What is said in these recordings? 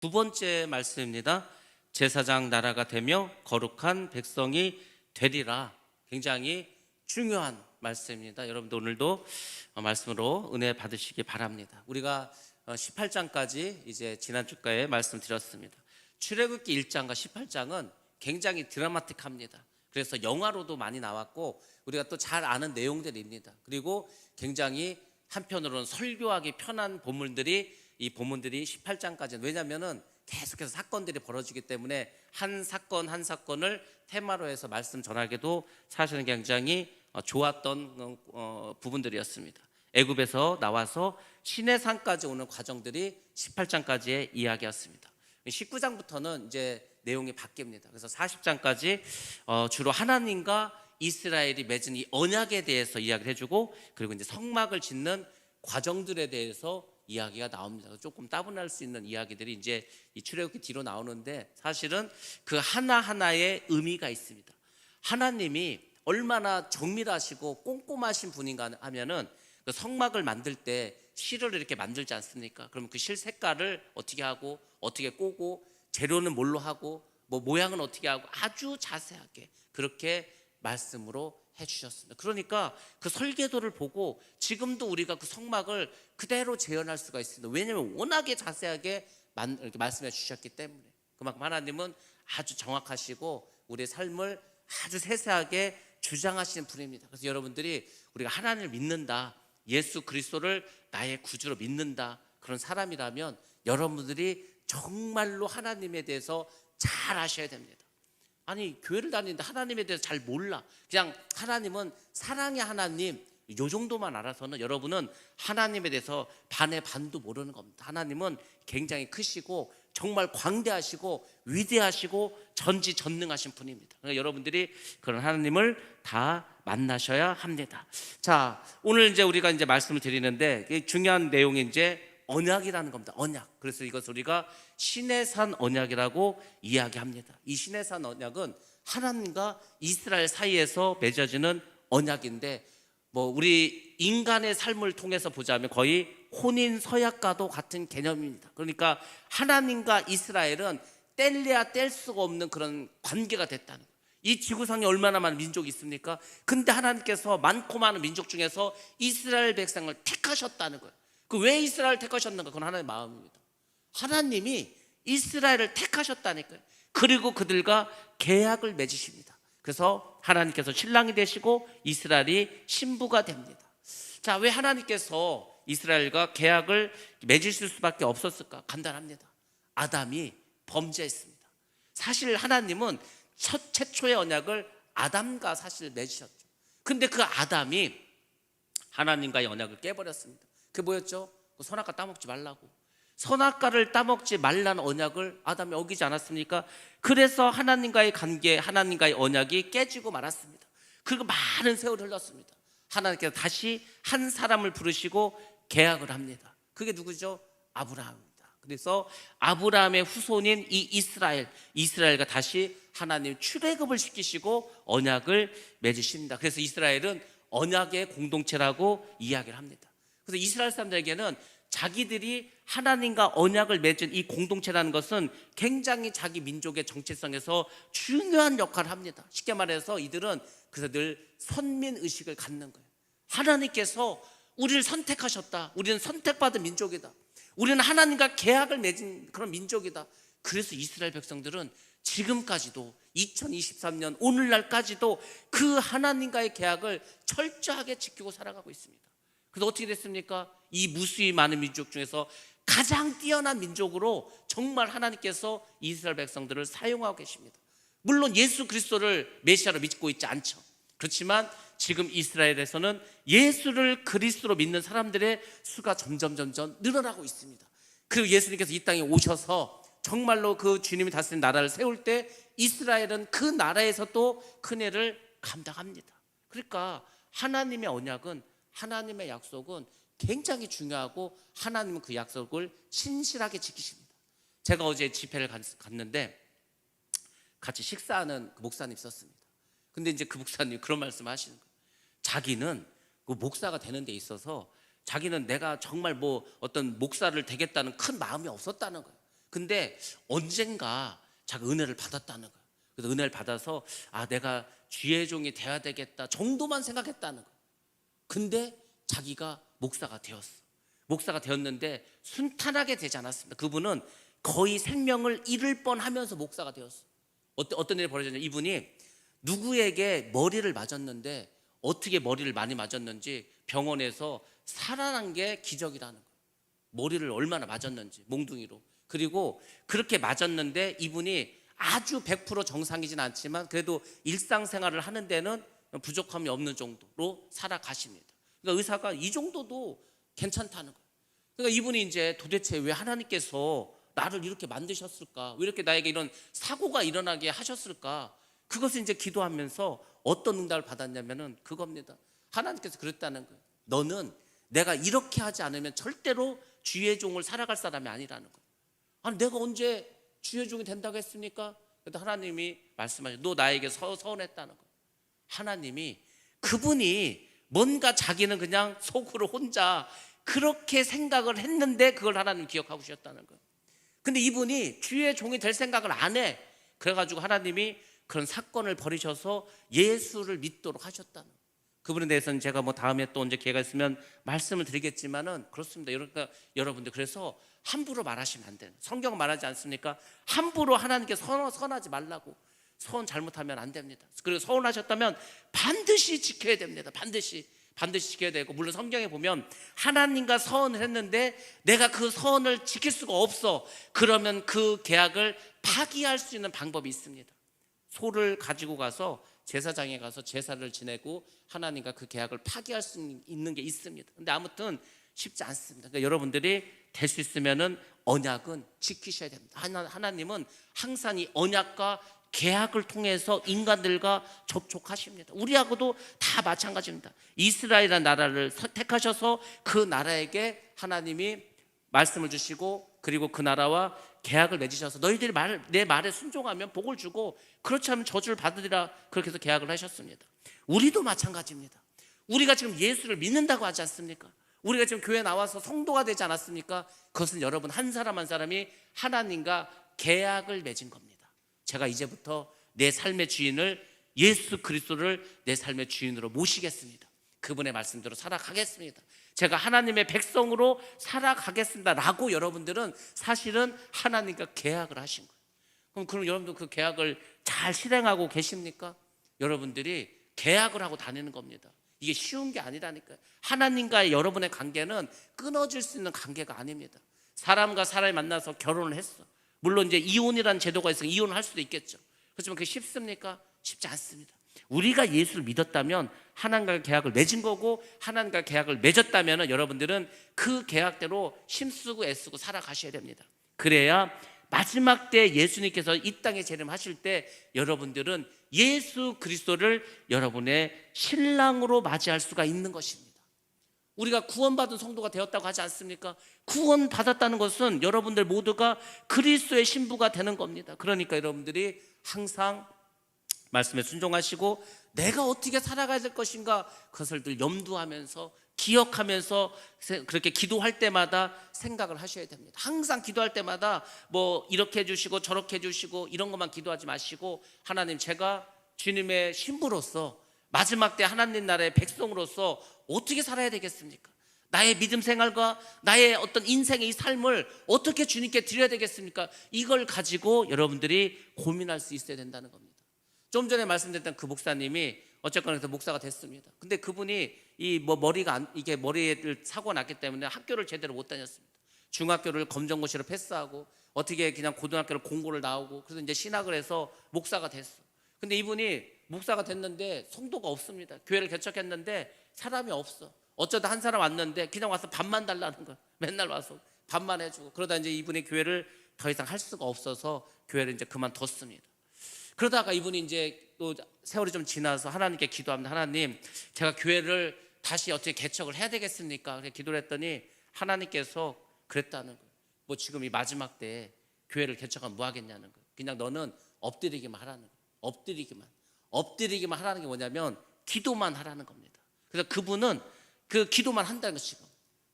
두 번째 말씀입니다. 제사장 나라가 되며 거룩한 백성이 되리라. 굉장히 중요한 말씀입니다. 여러분들 오늘도 말씀으로 은혜 받으시기 바랍니다. 우리가 18장까지 이제 지난주까지 말씀드렸습니다. 출애굽기 1장과 18장은 굉장히 드라마틱합니다. 그래서 영화로도 많이 나왔고 우리가 또 잘 아는 내용들입니다. 그리고 굉장히 한편으로는 설교하기 편한 본문들이 이 본문들이 18장까지는, 왜냐하면 계속해서 사건들이 벌어지기 때문에 한 사건 한 사건을 테마로 해서 말씀 전하기도 사실은 굉장히 좋았던 부분들이었습니다. 애굽에서 나와서 시내산까지 오는 과정들이 18장까지의 이야기였습니다. 19장부터는 이제 내용이 바뀝니다. 그래서 40장까지 주로 하나님과 이스라엘이 맺은 이 언약에 대해서 이야기를 해주고, 그리고 이제 성막을 짓는 과정들에 대해서 이야기가 나옵니다. 조금 따분할 수 있는 이야기들이 이제 이 출애굽기 뒤로 나오는데, 사실은 그 하나하나의 의미가 있습니다. 하나님이 얼마나 정밀하시고 꼼꼼하신 분인가 하면은 그 성막을 만들 때 실을 이렇게 만들지 않습니까? 그러면 그 실 색깔을 어떻게 하고 어떻게 꼬고 재료는 뭘로 하고 뭐 모양은 어떻게 하고 아주 자세하게 그렇게 말씀으로 해주셨습니다. 그러니까 그 설계도를 보고 지금도 우리가 그 성막을 그대로 재현할 수가 있습니다. 왜냐하면 워낙에 자세하게 이렇게 말씀해 주셨기 때문에. 그만큼 하나님은 아주 정확하시고 우리의 삶을 아주 세세하게 주장하시는 분입니다. 그래서 여러분들이 우리가 하나님을 믿는다, 예수 그리스도를 나의 구주로 믿는다, 그런 사람이라면 여러분들이 정말로 하나님에 대해서 잘 아셔야 됩니다. 아니, 교회를 다니는데 하나님에 대해서 잘 몰라. 그냥 하나님은 사랑의 하나님, 요 정도만 알아서는 여러분은 하나님에 대해서 반의 반도 모르는 겁니다. 하나님은 굉장히 크시고 정말 광대하시고 위대하시고 전지전능하신 분입니다. 그러니까 여러분들이 그런 하나님을 다 만나셔야 합니다. 자, 오늘 이제 우리가 이제 말씀을 드리는데 중요한 내용이 이제 언약이라는 겁니다. 언약. 그래서 이것을 우리가 시내산 언약이라고 이야기합니다. 이 시내산 언약은 하나님과 이스라엘 사이에서 맺어지는 언약인데, 뭐 우리 인간의 삶을 통해서 보자면 거의 혼인 서약과도 같은 개념입니다. 그러니까 하나님과 이스라엘은 뗄래야 뗄 수가 없는 그런 관계가 됐다는 거예요. 이 지구상에 얼마나 많은 민족이 있습니까? 근데 하나님께서 많고 많은 민족 중에서 이스라엘 백성을 택하셨다는 거예요. 그 왜 이스라엘을 택하셨는가? 그건 하나님의 마음입니다. 하나님이 이스라엘을 택하셨다니까요. 그리고 그들과 계약을 맺으십니다. 그래서 하나님께서 신랑이 되시고 이스라엘이 신부가 됩니다. 자, 왜 하나님께서 이스라엘과 계약을 맺으실 수밖에 없었을까? 간단합니다. 아담이 범죄했습니다. 사실 하나님은 최초의 언약을 아담과 사실 맺으셨죠. 근데 그 아담이 하나님과의 언약을 깨버렸습니다. 그게 뭐였죠? 그 선악과 따먹지 말라고. 선악과를 따먹지 말라는 언약을 아담이 어기지 않았습니까? 그래서 하나님과의 관계, 하나님과의 언약이 깨지고 말았습니다. 그리고 많은 세월이 흘렀습니다. 하나님께서 다시 한 사람을 부르시고 계약을 합니다. 그게 누구죠? 아브라함입니다. 그래서 아브라함의 후손인 이 이스라엘과 다시 하나님 출애굽을 시키시고 언약을 맺으십니다. 그래서 이스라엘은 언약의 공동체라고 이야기를 합니다. 그래서 이스라엘 사람들에게는 자기들이 하나님과 언약을 맺은 이 공동체라는 것은 굉장히 자기 민족의 정체성에서 중요한 역할을 합니다. 쉽게 말해서 이들은 그래서 늘 선민의식을 갖는 거예요. 하나님께서 우리를 선택하셨다. 우리는 선택받은 민족이다. 우리는 하나님과 계약을 맺은 그런 민족이다. 그래서 이스라엘 백성들은 지금까지도 2023년 오늘날까지도 그 하나님과의 계약을 철저하게 지키고 살아가고 있습니다. 그래서 어떻게 됐습니까? 이 무수히 많은 민족 중에서 가장 뛰어난 민족으로 정말 하나님께서 이스라엘 백성들을 사용하고 계십니다. 물론 예수 그리스도를 메시아로 믿고 있지 않죠. 그렇지만 지금 이스라엘에서는 예수를 그리스도로 믿는 사람들의 수가 점점 늘어나고 있습니다. 그리고 예수님께서 이 땅에 오셔서 정말로 그 주님이 다스리는 나라를 세울 때 이스라엘은 그 나라에서 또 큰 일을 감당합니다. 그러니까 하나님의 언약은, 하나님의 약속은 굉장히 중요하고 하나님은 그 약속을 신실하게 지키십니다. 제가 어제 집회를 갔는데 같이 식사하는 그 목사님 있었습니다. 근데 이제 그 목사님이 그런 말씀을 하시는 거예요. 자기는 그 목사가 되는 데 있어서 자기는 내가 정말 뭐 어떤 목사를 되겠다는 큰 마음이 없었다는 거예요. 근데 언젠가 자기 은혜를 받았다는 거예요. 그래서 은혜를 받아서 내가 주의 종이 돼야 되겠다 정도만 생각했다는 거예요. 근데 자기가 목사가 되었어. 목사가 되었는데 순탄하게 되지 않았습니다. 그분은 거의 생명을 잃을 뻔하면서 목사가 되었어. 어떤 일이 벌어졌냐, 이분이 누구에게 머리를 맞았는데 어떻게 머리를 많이 맞았는지 병원에서 살아난 게 기적이라는 거예요. 머리를 얼마나 맞았는지, 몽둥이로. 그리고 그렇게 맞았는데 이분이 아주 100% 정상이진 않지만 그래도 일상생활을 하는 데는 부족함이 없는 정도로 살아가십니다. 그러니까 의사가 이 정도도 괜찮다는 거예요. 그러니까 이분이 이제 도대체 왜 하나님께서 나를 이렇게 만드셨을까? 왜 이렇게 나에게 이런 사고가 일어나게 하셨을까? 그것을 이제 기도하면서 어떤 응답을 받았냐면은 그겁니다. 하나님께서 그랬다는 거예요. 너는 내가 이렇게 하지 않으면 절대로 주의 종을 살아갈 사람이 아니라는 거예요. 아니, 내가 언제 주의 종이 된다고 했습니까? 그래도 하나님이 말씀하셔. 너 나에게 서운했다는 거예요. 하나님이, 그분이 뭔가 자기는 그냥 속으로 혼자 그렇게 생각을 했는데 그걸 하나님 기억하고 계셨다는 거예요. 근데 이분이 주의 종이 될 생각을 안 해. 그래가지고 하나님이 그런 사건을 벌이셔서 예수를 믿도록 하셨다는 거예요. 그분에 대해서는 제가 다음에 또 언제 기회가 있으면 말씀을 드리겠지만은 그렇습니다. 그러니까 여러분들, 그래서 함부로 말하시면 안 돼요. 성경은 말하지 않습니까? 함부로 하나님께 선하지 말라고. 서운 잘못하면 안 됩니다. 그리고 서운하셨다면 반드시 지켜야 됩니다. 반드시 지켜야 되고, 물론 성경에 보면 하나님과 서원을 했는데 내가 그 서원을 지킬 수가 없어. 그러면 그 계약을 파기할 수 있는 방법이 있습니다. 소를 가지고 가서 제사장에 가서 제사를 지내고 하나님과 그 계약을 파기할 수 있는 게 있습니다. 근데 아무튼 쉽지 않습니다. 그러니까 여러분들이 될 수 있으면은 언약은 지키셔야 됩니다. 하나님은 항상 이 언약과 계약을 통해서 인간들과 접촉하십니다. 우리하고도 다 마찬가지입니다. 이스라엘이라는 나라를 택하셔서 그 나라에게 하나님이 말씀을 주시고, 그리고 그 나라와 계약을 맺으셔서 너희들이 내 말에 순종하면 복을 주고 그렇지 않으면 저주를 받으리라, 그렇게 해서 계약을 하셨습니다. 우리도 마찬가지입니다. 우리가 지금 예수를 믿는다고 하지 않습니까? 우리가 지금 교회 나와서 성도가 되지 않았습니까? 그것은 여러분 한 사람 한 사람이 하나님과 계약을 맺은 겁니다. 제가 이제부터 내 삶의 주인을, 예수 그리스도를 내 삶의 주인으로 모시겠습니다. 그분의 말씀대로 살아가겠습니다. 제가 하나님의 백성으로 살아가겠습니다 라고 여러분들은 사실은 하나님과 계약을 하신 거예요. 그럼 여러분들 그 계약을 잘 실행하고 계십니까? 여러분들이 계약을 하고 다니는 겁니다. 이게 쉬운 게 아니라니까요. 하나님과의 여러분의 관계는 끊어질 수 있는 관계가 아닙니다. 사람과 사람이 만나서 결혼을 했어. 물론 이제 이혼이라는 제도가 있으니까 이혼을 할 수도 있겠죠. 그렇지만 그게 쉽습니까? 쉽지 않습니다. 우리가 예수를 믿었다면 하나님과 계약을 맺은 거고, 하나님과 계약을 맺었다면 여러분들은 그 계약대로 힘쓰고 애쓰고 살아가셔야 됩니다. 그래야 마지막 때 예수님께서 이 땅에 재림하실 때 여러분들은 예수 그리스도를 여러분의 신랑으로 맞이할 수가 있는 것입니다. 우리가 구원받은 성도가 되었다고 하지 않습니까? 구원받았다는 것은 여러분들 모두가 그리스도의 신부가 되는 겁니다. 그러니까 여러분들이 항상 말씀에 순종하시고 내가 어떻게 살아가야 될 것인가, 그것을 늘 염두하면서 기억하면서 그렇게 기도할 때마다 생각을 하셔야 됩니다. 항상 기도할 때마다 이렇게 해주시고 저렇게 해주시고 이런 것만 기도하지 마시고, 하나님, 제가 주님의 신부로서 마지막 때 하나님 나라의 백성으로서 어떻게 살아야 되겠습니까? 나의 믿음 생활과 나의 어떤 인생의 이 삶을 어떻게 주님께 드려야 되겠습니까? 이걸 가지고 여러분들이 고민할 수 있어야 된다는 겁니다. 좀 전에 말씀드렸던 그 목사님이 어쨌거나 해서 목사가 됐습니다. 근데 그분이 이게 머리를 사고가 났기 때문에 학교를 제대로 못 다녔습니다. 중학교를 검정고시로 패스하고 어떻게 그냥 고등학교를 공고를 나오고, 그래서 이제 신학을 해서 목사가 됐어. 근데 이분이 목사가 됐는데 성도가 없습니다. 교회를 개척했는데 사람이 없어. 어쩌다 한 사람 왔는데 그냥 와서 밥만 달라는 거야. 맨날 와서 밥만 해주고. 그러다 이제 이분이 교회를 더 이상 할 수가 없어서 교회를 이제 그만뒀습니다. 그러다가 이분이 이제 또 세월이 좀 지나서 하나님께 기도합니다. 하나님, 제가 교회를 다시 어떻게 개척을 해야 되겠습니까? 그렇게 기도를 했더니 하나님께서 그랬다는 거예요. 지금 이 마지막 때에 교회를 개척하면 뭐 하겠냐는 거예요. 그냥 너는 엎드리기만 하라는 거예요. 엎드리기만 하라는 게 뭐냐면 기도만 하라는 겁니다. 그래서 그분은 그 기도만 한다는 거. 지금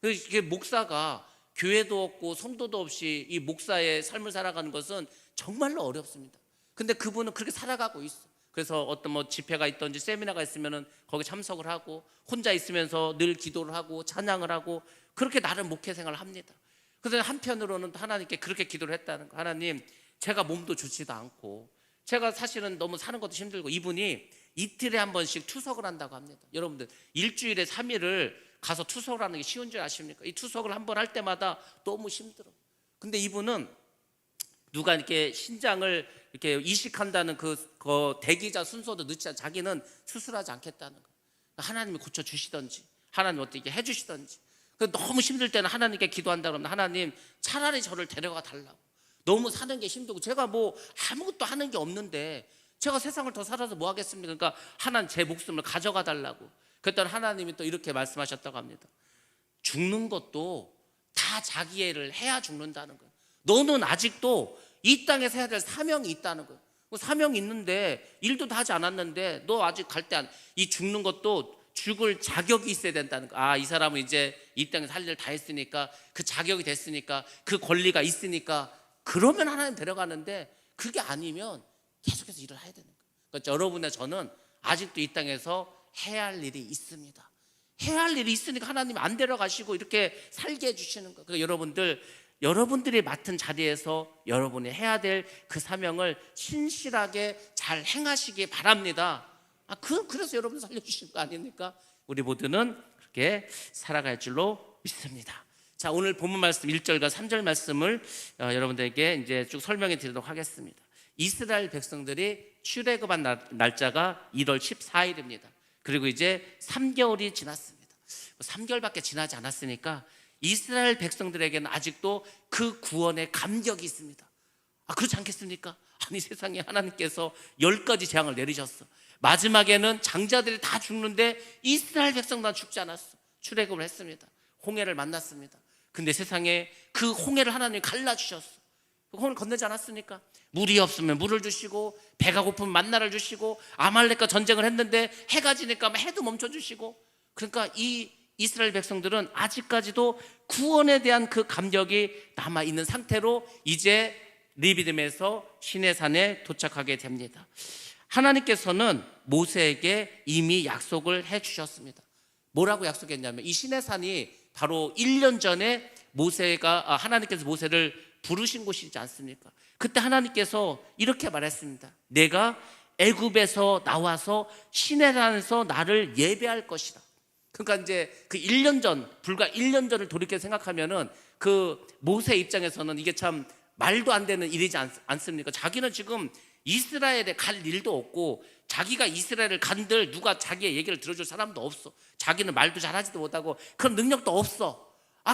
그 목사가 교회도 없고 성도도 없이 이 목사의 삶을 살아가는 것은 정말로 어렵습니다. 근데 그분은 그렇게 살아가고 있어. 그래서 어떤 뭐 집회가 있든지 세미나가 있으면은 거기 참석을 하고, 혼자 있으면서 늘 기도를 하고 찬양을 하고, 그렇게 나름 목회 생활을 합니다. 그런데 한편으로는 하나님께 그렇게 기도를 했다는 거. 하나님, 제가 몸도 좋지도 않고, 제가 사실은 너무 사는 것도 힘들고, 이분이 이틀에 한 번씩 투석을 한다고 합니다. 여러분들, 일주일에 3일을 가서 투석을 하는 게 쉬운 줄 아십니까? 이 투석을 한 번 할 때마다 너무 힘들어. 근데 이분은 누가 이렇게 신장을 이렇게 이식한다는 그 대기자 순서도 늦지 않아. 자기는 수술하지 않겠다는 거. 하나님이 고쳐 주시던지, 하나님 어떻게 해 주시던지. 너무 힘들 때는 하나님께 기도한다 그러면, 하나님 차라리 저를 데려가 달라고. 너무 사는 게 힘들고, 제가 뭐 아무것도 하는 게 없는데 제가 세상을 더 살아서 뭐 하겠습니까? 그러니까 하나님 제 목숨을 가져가 달라고. 그랬더니 하나님이 또 이렇게 말씀하셨다고 합니다. 죽는 것도 다 자기 일을 해야 죽는다는 거예요. 너는 아직도 이 땅에서 해야 될 사명이 있다는 거예요. 사명이 있는데 일도 다 하지 않았는데 너 아직 갈 때 이 죽는 것도 죽을 자격이 있어야 된다는 거예요. 아, 이 사람은 이제 이 땅에서 할 일 다 했으니까, 그 자격이 됐으니까, 그 권리가 있으니까, 그러면 하나님 데려가는데, 그게 아니면 계속해서 일을 해야 되는 거예요. 그러니까 여러분의 저는 아직도 이 땅에서 해야 할 일이 있습니다. 해야 할 일이 있으니까 하나님 안 데려가시고 이렇게 살게 해주시는 거예요. 그러니까 여러분들이 맡은 자리에서 여러분이 해야 될 그 사명을 신실하게 잘 행하시기 바랍니다. 그래서 여러분 살려주신 거 아닙니까? 우리 모두는 그렇게 살아갈 줄로 믿습니다. 자, 오늘 본문 말씀 1절과 3절 말씀을 여러분들에게 이제 쭉 설명해 드리도록 하겠습니다. 이스라엘 백성들이 출애굽한 날짜가 1월 14일입니다. 그리고 이제 3개월이 지났습니다. 3개월밖에 지나지 않았으니까 이스라엘 백성들에게는 아직도 그 구원의 감격이 있습니다. 그렇지 않겠습니까? 아니, 세상에 하나님께서 10가지 재앙을 내리셨어. 마지막에는 장자들이 다 죽는데 이스라엘 백성만 죽지 않았어. 출애굽을 했습니다. 홍해를 만났습니다. 근데 세상에 그 홍해를 하나님이 갈라주셨어. 그 홍해를 건너지 않았습니까? 물이 없으면 물을 주시고, 배가 고프면 만나를 주시고, 아말렉과 전쟁을 했는데 해가 지니까 해도 멈춰주시고. 그러니까 이 이스라엘 백성들은 아직까지도 구원에 대한 그 감격이 남아있는 상태로 이제 리비딤에서 시내산에 도착하게 됩니다. 하나님께서는 모세에게 이미 약속을 해주셨습니다. 뭐라고 약속했냐면, 이 시내산이 바로 1년 전에 하나님께서 모세를 부르신 곳이지 않습니까? 그때 하나님께서 이렇게 말했습니다. 내가 애굽에서 나와서 시내산에서 나를 예배할 것이다. 그러니까 이제 그 1년 전, 불과 1년 전을 돌이켜 생각하면은 그 모세 입장에서는 이게 참 말도 안 되는 일이지 않습니까? 자기는 지금 이스라엘에 갈 일도 없고, 자기가 이스라엘을 간들 누가 자기의 얘기를 들어줄 사람도 없어. 자기는 말도 잘하지도 못하고 그런 능력도 없어.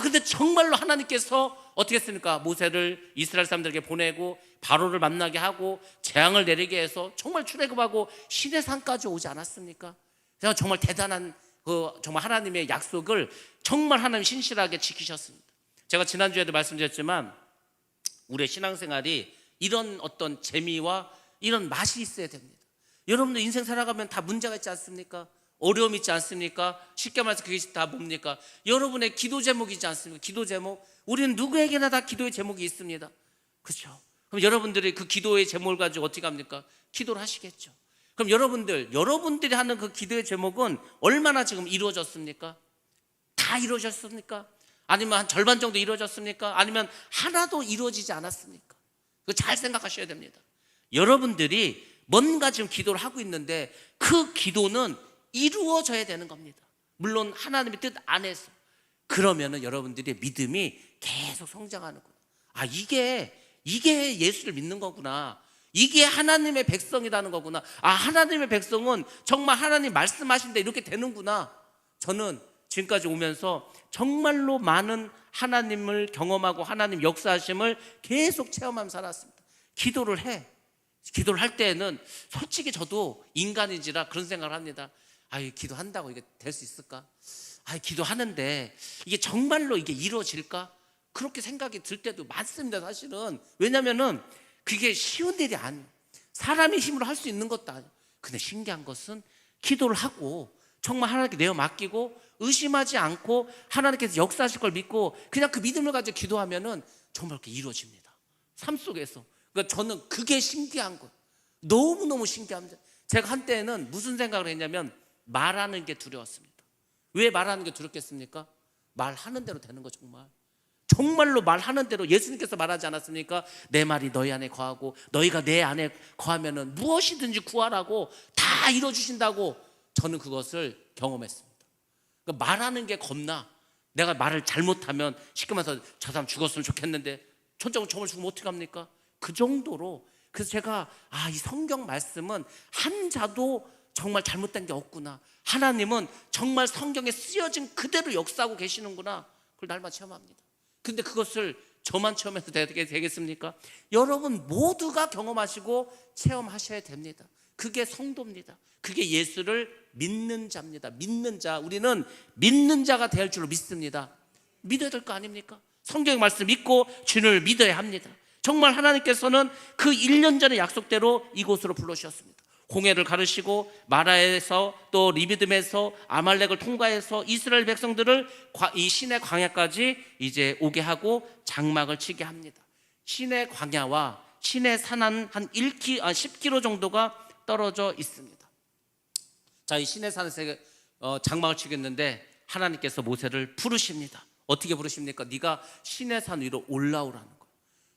근데 정말로 하나님께서 어떻게 했습니까? 모세를 이스라엘 사람들에게 보내고 바로를 만나게 하고 재앙을 내리게 해서 정말 출애굽하고 시내산까지 오지 않았습니까? 정말 대단한 정말 하나님의 약속을 정말 하나님 신실하게 지키셨습니다. 제가 지난주에도 말씀드렸지만 우리의 신앙생활이 이런 어떤 재미와 이런 맛이 있어야 됩니다. 여러분들 인생 살아가면 다 문제가 있지 않습니까? 어려움이 있지 않습니까? 쉽게 말해서 그게 다 뭡니까? 여러분의 기도 제목이지 않습니까? 기도 제목. 우리는 누구에게나 다 기도의 제목이 있습니다. 그렇죠? 그럼 여러분들이 그 기도의 제목을 가지고 어떻게 합니까? 기도를 하시겠죠. 그럼 여러분들이 하는 그 기도의 제목은 얼마나 지금 이루어졌습니까? 다 이루어졌습니까? 아니면 한 절반 정도 이루어졌습니까? 아니면 하나도 이루어지지 않았습니까? 그거 잘 생각하셔야 됩니다. 여러분들이 뭔가 지금 기도를 하고 있는데 그 기도는 이루어져야 되는 겁니다. 물론 하나님의 뜻 안에서. 그러면은 여러분들의 믿음이 계속 성장하는구나. 이게 예수를 믿는 거구나. 이게 하나님의 백성이라는 거구나. 하나님의 백성은 정말 하나님 말씀하신 데 이렇게 되는구나. 저는 지금까지 오면서 정말로 많은 하나님을 경험하고 하나님 역사하심을 계속 체험하면서 살았습니다. 기도를 할 때에는 솔직히 저도 인간인지라 그런 생각을 합니다. 기도한다고 이게 될 수 있을까? 기도하는데 이게 정말로 이게 이루어질까? 그렇게 생각이 들 때도 많습니다, 사실은. 왜냐면은 그게 쉬운 일이 아니에요. 사람의 힘으로 할 수 있는 것도 아니에요. 근데 신기한 것은 기도를 하고 정말 하나님께 내어 맡기고 의심하지 않고 하나님께서 역사하실 걸 믿고 그냥 그 믿음을 가지고 기도하면은 정말 그렇게 이루어집니다. 삶 속에서. 그러니까 저는 그게 신기한 거예요. 너무너무 신기합니다. 제가 한때는 무슨 생각을 했냐면 말하는 게 두려웠습니다. 왜 말하는 게 두렵겠습니까? 말하는 대로 되는 거 정말. 정말로 말하는 대로 예수님께서 말하지 않았습니까? 내 말이 너희 안에 거하고 너희가 내 안에 거하면은 무엇이든지 구하라고 다 이루어주신다고 저는 그것을 경험했습니다. 그러니까 말하는 게 겁나. 내가 말을 잘못하면 쉽게 말해서 저 사람 죽었으면 좋겠는데 천정은 정말 죽으면 어떡합니까? 그 정도로. 그래서 제가 이 성경 말씀은 한 자도 정말 잘못된 게 없구나. 하나님은 정말 성경에 쓰여진 그대로 역사하고 계시는구나. 그걸 날마다 체험합니다. 근데 그것을 저만 체험해도 되겠습니까? 여러분 모두가 경험하시고 체험하셔야 됩니다. 그게 성도입니다. 그게 예수를 믿는 자입니다. 믿는 자. 우리는 믿는 자가 될 줄로 믿습니다. 믿어야 될 거 아닙니까? 성경의 말씀 믿고 주님을 믿어야 합니다. 정말 하나님께서는 그 1년 전의 약속대로 이곳으로 불러주셨습니다. 홍해를 가르시고 마라에서 또 리비딤에서 아말렉을 통과해서 이스라엘 백성들을 이 신의 광야까지 이제 오게 하고 장막을 치게 합니다. 신의 광야와 신의 산은 한 10km 정도가 떨어져 있습니다. 자, 이 신의 산에서 장막을 치겠는데 하나님께서 모세를 부르십니다. 어떻게 부르십니까? 네가 신의 산 위로 올라오라는 거예요.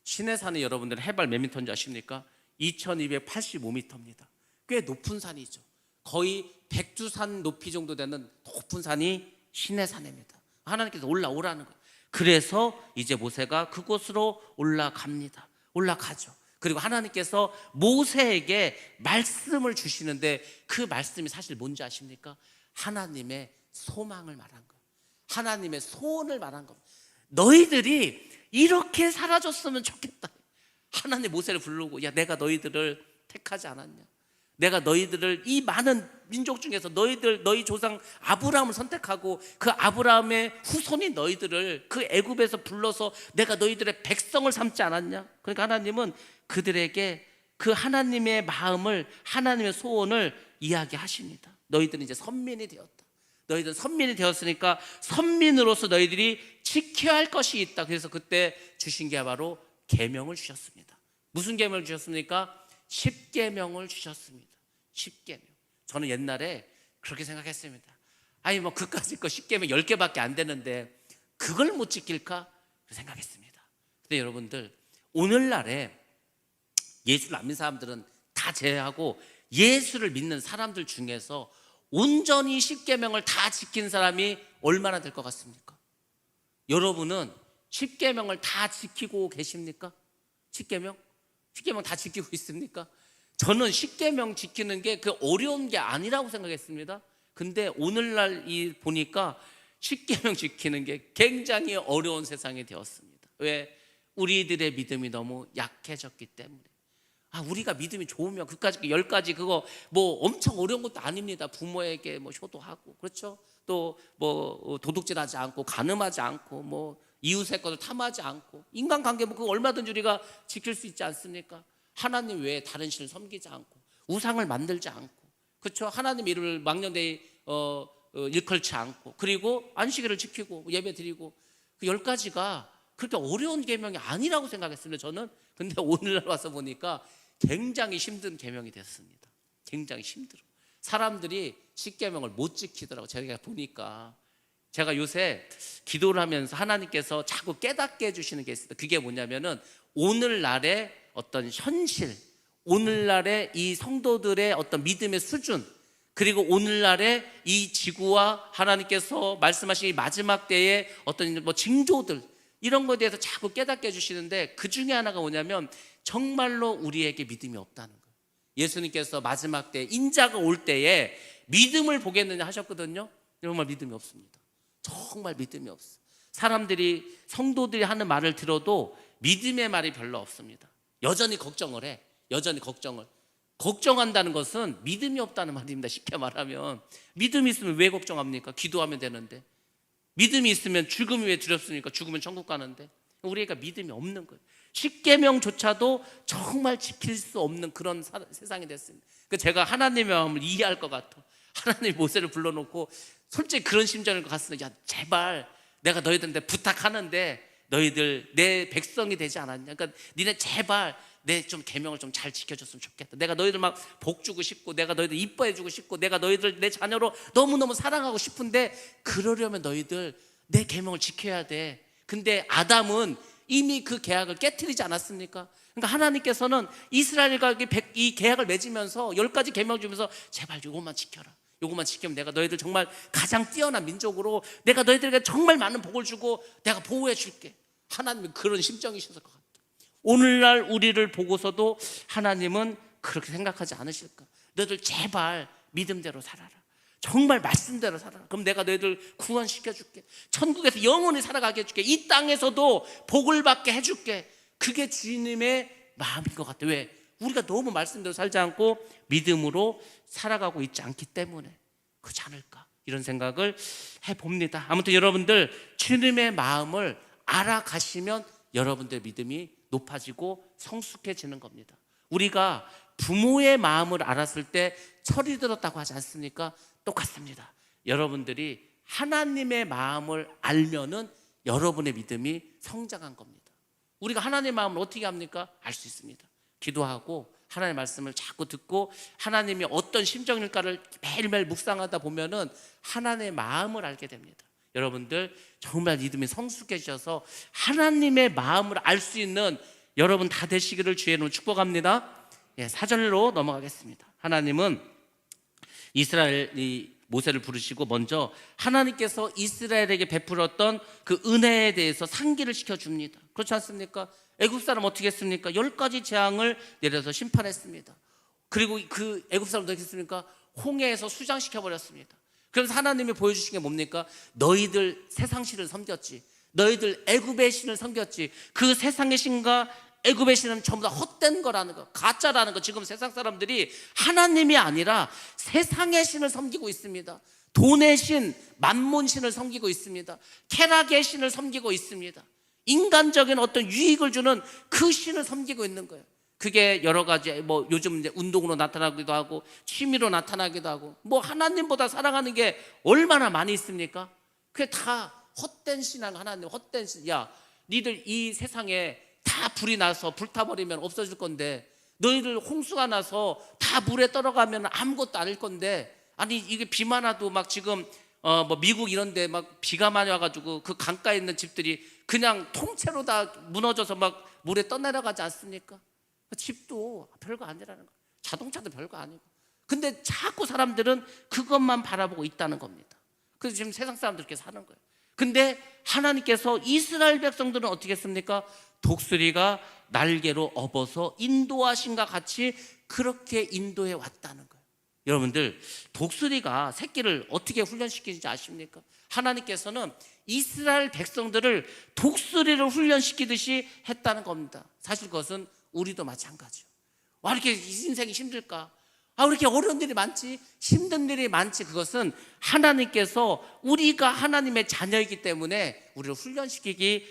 신의 산이 여러분들 해발 몇 미터인지 아십니까? 2285m입니다. 꽤 높은 산이죠. 거의 백두산 높이 정도 되는 높은 산이 신의 산입니다. 하나님께서 올라오라는 거예요. 그래서 이제 모세가 그곳으로 올라갑니다. 올라가죠. 그리고 하나님께서 모세에게 말씀을 주시는데 그 말씀이 사실 뭔지 아십니까? 하나님의 소망을 말한 거예요. 하나님의 소원을 말한 겁니다. 너희들이 이렇게 살아줬으면 좋겠다. 하나님 모세를 부르고 야, 내가 너희들을 택하지 않았냐? 내가 너희들을 이 많은 민족 중에서 너희 조상 아브라함을 선택하고 그 아브라함의 후손인 너희들을 그 애굽에서 불러서 내가 너희들의 백성을 삼지 않았냐? 그러니까 하나님은 그들에게 그 하나님의 마음을, 하나님의 소원을 이야기하십니다. 너희들은 이제 선민이 되었다. 너희들은 선민이 되었으니까 선민으로서 너희들이 지켜야 할 것이 있다. 그래서 그때 주신 게 바로 계명을 주셨습니다. 무슨 계명을 주셨습니까? 10계명을 주셨습니다. 10계명. 저는 옛날에 그렇게 생각했습니다. 아니 뭐 그까짓 거 10계명 10개밖에 안 되는데 그걸 못 지킬까? 생각했습니다. 근데 여러분들 오늘날에 예수를 안 믿는 사람들은 다 제외하고 예수를 믿는 사람들 중에서 온전히 10계명을 다 지킨 사람이 얼마나 될 것 같습니까? 여러분은 10계명을 다 지키고 계십니까? 10계명? 10계명 다 지키고 있습니까? 저는 10계명 지키는 게 그 어려운 게 아니라고 생각했습니다. 근데 오늘날 보니까 10계명 지키는 게 굉장히 어려운 세상이 되었습니다. 왜? 우리들의 믿음이 너무 약해졌기 때문에. 우리가 믿음이 좋으면 그까짓 10가지 그거 뭐 엄청 어려운 것도 아닙니다. 부모에게 뭐 효도하고, 그렇죠? 또 뭐 도둑질하지 않고, 간음하지 않고, 뭐 이웃의 것을 탐하지 않고, 인간관계 뭐 그거 얼마든지 우리가 지킬 수 있지 않습니까? 하나님 외에 다른 신을 섬기지 않고, 우상을 만들지 않고, 그렇죠? 하나님 이름을 망령되이 일컬지 않고, 그리고 안식일을 지키고 예배 드리고, 그 10가지가 그렇게 어려운 계명이 아니라고 생각했습니다. 저는. 근데 오늘날 와서 보니까 굉장히 힘든 계명이 됐습니다. 굉장히 힘들어. 사람들이 10계명을 못 지키더라고. 제가 보니까. 제가 요새 기도를 하면서 하나님께서 자꾸 깨닫게 해주시는 게 있습니다. 그게 뭐냐면은 오늘날의 어떤 현실, 오늘날의 이 성도들의 어떤 믿음의 수준, 그리고 오늘날의 이 지구와 하나님께서 말씀하신 이 마지막 때의 어떤 뭐 징조들, 이런 것에 대해서 자꾸 깨닫게 해주시는데 그 중에 하나가 뭐냐면 정말로 우리에게 믿음이 없다는 거예요. 예수님께서 마지막 때 인자가 올 때에 믿음을 보겠느냐 하셨거든요. 정말 믿음이 없습니다. 정말 믿음이 없어. 사람들이, 성도들이 하는 말을 들어도 믿음의 말이 별로 없습니다. 여전히 걱정을 해. 여전히 걱정한다는 것은 믿음이 없다는 말입니다. 쉽게 말하면 믿음이 있으면 왜 걱정합니까? 기도하면 되는데. 믿음이 있으면 죽음이 왜 두렵습니까? 죽으면 천국 가는데. 우리가 믿음이 없는 거예요. 10계명조차도 정말 지킬 수 없는 그런 세상이 됐습니다. 제가 하나님의 마음을 이해할 것 같아. 하나님이 모세를 불러놓고 솔직히 그런 심정일 것 같습니다. 야, 제발 내가 너희들한테 부탁하는데 너희들 내 백성이 되지 않았냐? 그러니까 니네 제발 내 좀 계명을 좀 잘 지켜줬으면 좋겠다. 내가 너희들 막 복 주고 싶고, 내가 너희들 이뻐해 주고 싶고, 내가 너희들 내 자녀로 너무너무 사랑하고 싶은데, 그러려면 너희들 내 계명을 지켜야 돼. 근데 아담은 이미 그 계약을 깨트리지 않았습니까? 그러니까 하나님께서는 이스라엘과 이 계약을 맺으면서 10가지 계명을 주면서 제발 이것만 지켜라. 이것만 지키면 내가 너희들 정말 가장 뛰어난 민족으로 내가 너희들에게 정말 많은 복을 주고 내가 보호해 줄게. 하나님은 그런 심정이셨을 것 같아요. 오늘날 우리를 보고서도 하나님은 그렇게 생각하지 않으실까? 너희들 제발 믿음대로 살아라. 정말 말씀대로 살아라. 그럼 내가 너희들 구원시켜줄게. 천국에서 영원히 살아가게 해줄게. 이 땅에서도 복을 받게 해줄게. 그게 주님의 마음인 것 같아요. 왜? 우리가 너무 말씀대로 살지 않고 믿음으로 살아가고 있지 않기 때문에 그렇지 않을까, 이런 생각을 해봅니다. 아무튼 여러분들 주님의 마음을 알아가시면 여러분들 믿음이 높아지고 성숙해지는 겁니다. 우리가 부모의 마음을 알았을 때 철이 들었다고 하지 않습니까? 똑같습니다. 여러분들이 하나님의 마음을 알면은 여러분의 믿음이 성장한 겁니다. 우리가 하나님의 마음을 어떻게 합니까? 알 수 있습니다. 기도하고 하나님의 말씀을 자꾸 듣고 하나님이 어떤 심정일까를 매일매일 묵상하다 보면은 하나님의 마음을 알게 됩니다. 여러분들 정말 믿음이 성숙해지셔서 하나님의 마음을 알 수 있는 여러분 다 되시기를 주의 이름으로 축복합니다. 4절로 넘어가겠습니다. 하나님은 이스라엘이 모세를 부르시고 먼저 하나님께서 이스라엘에게 베풀었던 그 은혜에 대해서 상기를 시켜줍니다. 그렇지 않습니까? 애굽 사람 어떻게 했습니까? 10가지 재앙을 내려서 심판했습니다. 그리고 그 애굽 사람 어떻게 했습니까? 홍해에서 수장시켜버렸습니다. 그래서 하나님이 보여주신 게 뭡니까? 너희들 세상신을 섬겼지, 너희들 애굽의 신을 섬겼지. 그 세상의 신과 애굽의 신은 전부 다 헛된 거라는 거, 가짜라는 거. 지금 세상 사람들이 하나님이 아니라 세상의 신을 섬기고 있습니다. 돈의 신, 만몬 신을 섬기고 있습니다. 쾌락의 신을 섬기고 있습니다. 인간적인 어떤 유익을 주는 그 신을 섬기고 있는 거예요. 그게 여러 가지 뭐 요즘 이제 운동으로 나타나기도 하고 취미로 나타나기도 하고, 뭐 하나님보다 사랑하는 게 얼마나 많이 있습니까? 그게 다 헛된 신앙. 하나님 헛된 신. 야, 니들 이 세상에 다 불이 나서 불타버리면 없어질 건데, 너희들 홍수가 나서 다 물에 떨어가면 아무것도 아닐 건데, 아니 이게 비만 와도 막 지금 뭐 미국 이런데 막 비가 많이 와가지고 그 강가에 있는 집들이 그냥 통째로 다 무너져서 막 물에 떠내려가지 않습니까? 집도 별거 아니라는 거예요. 자동차도 별거 아니고. 근데 자꾸 사람들은 그것만 바라보고 있다는 겁니다. 그래서 지금 세상 사람들 이렇게 사는 거예요. 근데 하나님께서 이스라엘 백성들은 어떻게 했습니까? 독수리가 날개로 업어서 인도하신과 같이 그렇게 인도해 왔다는 거예요. 여러분들 독수리가 새끼를 어떻게 훈련시키는지 아십니까? 하나님께서는 이스라엘 백성들을 독수리를 훈련시키듯이 했다는 겁니다. 사실 그것은 우리도 마찬가지요. 와, 이렇게 인생이 힘들까? 아, 왜 이렇게 어려운 일이 많지? 힘든 일이 많지? 그것은 하나님께서 우리가 하나님의 자녀이기 때문에 우리를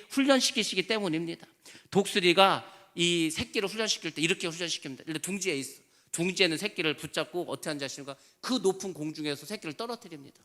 훈련시키시기 때문입니다. 독수리가 이 새끼를 훈련시킬 때 이렇게 훈련시킵니다. 일단 둥지에 있어. 둥지에는 새끼를 붙잡고 어떻게 하는지 아십니까? 그 높은 공중에서 새끼를 떨어뜨립니다.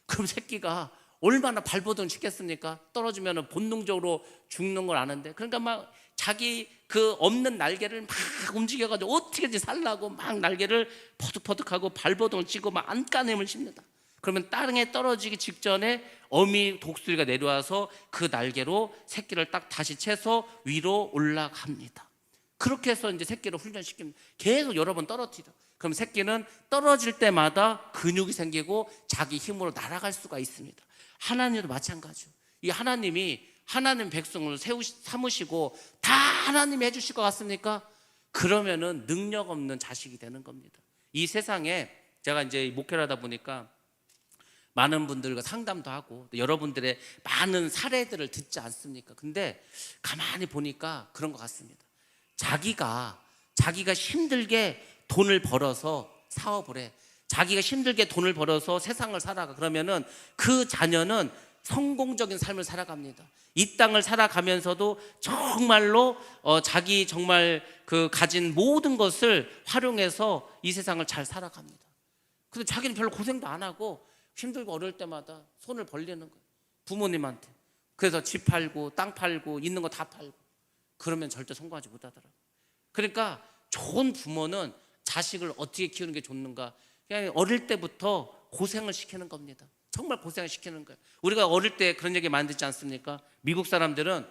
그럼 새끼가 얼마나 발버둥을 치겠습니까? 떨어지면 본능적으로 죽는 걸 아는데, 그러니까 막 자기 그 없는 날개를 막 움직여가지고 어떻게든지 살라고 막 날개를 퍼득퍼득하고 발버둥을 치고 막 안간힘을 씁니다. 그러면 땅에 떨어지기 직전에 어미 독수리가 내려와서 그 날개로 새끼를 딱 다시 채서 위로 올라갑니다. 그렇게 해서 이제 새끼를 훈련시킵니다. 계속 여러 번 떨어뜨려. 그럼 새끼는 떨어질 때마다 근육이 생기고 자기 힘으로 날아갈 수가 있습니다. 하나님도 마찬가지죠. 이 하나님이 하나님 백성을 삼으시고 다 하나님이 해주실 것 같습니까? 그러면은 능력 없는 자식이 되는 겁니다. 이 세상에 제가 이제 목회를 하다 보니까 많은 분들과 상담도 하고 여러분들의 많은 사례들을 듣지 않습니까? 근데 가만히 보니까 그런 것 같습니다. 자기가 힘들게 돈을 벌어서 사업을 해. 자기가 힘들게 돈을 벌어서 세상을 살아가. 그러면은 그 자녀는 성공적인 삶을 살아갑니다. 이 땅을 살아가면서도 정말로 자기 정말 그 가진 모든 것을 활용해서 이 세상을 잘 살아갑니다. 근데 자기는 별로 고생도 안 하고 힘들고 어려울 때마다 손을 벌리는 거예요. 부모님한테. 그래서 집 팔고 땅 팔고 있는 거 다 팔고. 그러면 절대 성공하지 못하더라고요. 그러니까 좋은 부모는 자식을 어떻게 키우는 게 좋는가, 그냥 어릴 때부터 고생을 시키는 겁니다. 정말 고생을 시키는 거예요. 우리가 어릴 때 그런 얘기 많이 듣지 않습니까? 미국 사람들은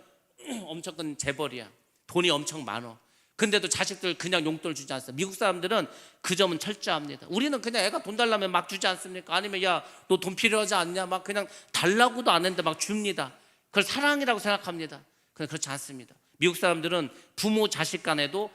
엄청 큰 재벌이야. 돈이 엄청 많아. 근데도 자식들 그냥 용돈을 주지 않습니다. 미국 사람들은 그 점은 철저합니다. 우리는 그냥 애가 돈 달라면 막 주지 않습니까? 아니면 야, 너 돈 필요하지 않냐? 막 그냥 달라고도 안 했는데 막 줍니다. 그걸 사랑이라고 생각합니다. 근데 그렇지 않습니다. 미국 사람들은 부모 자식 간에도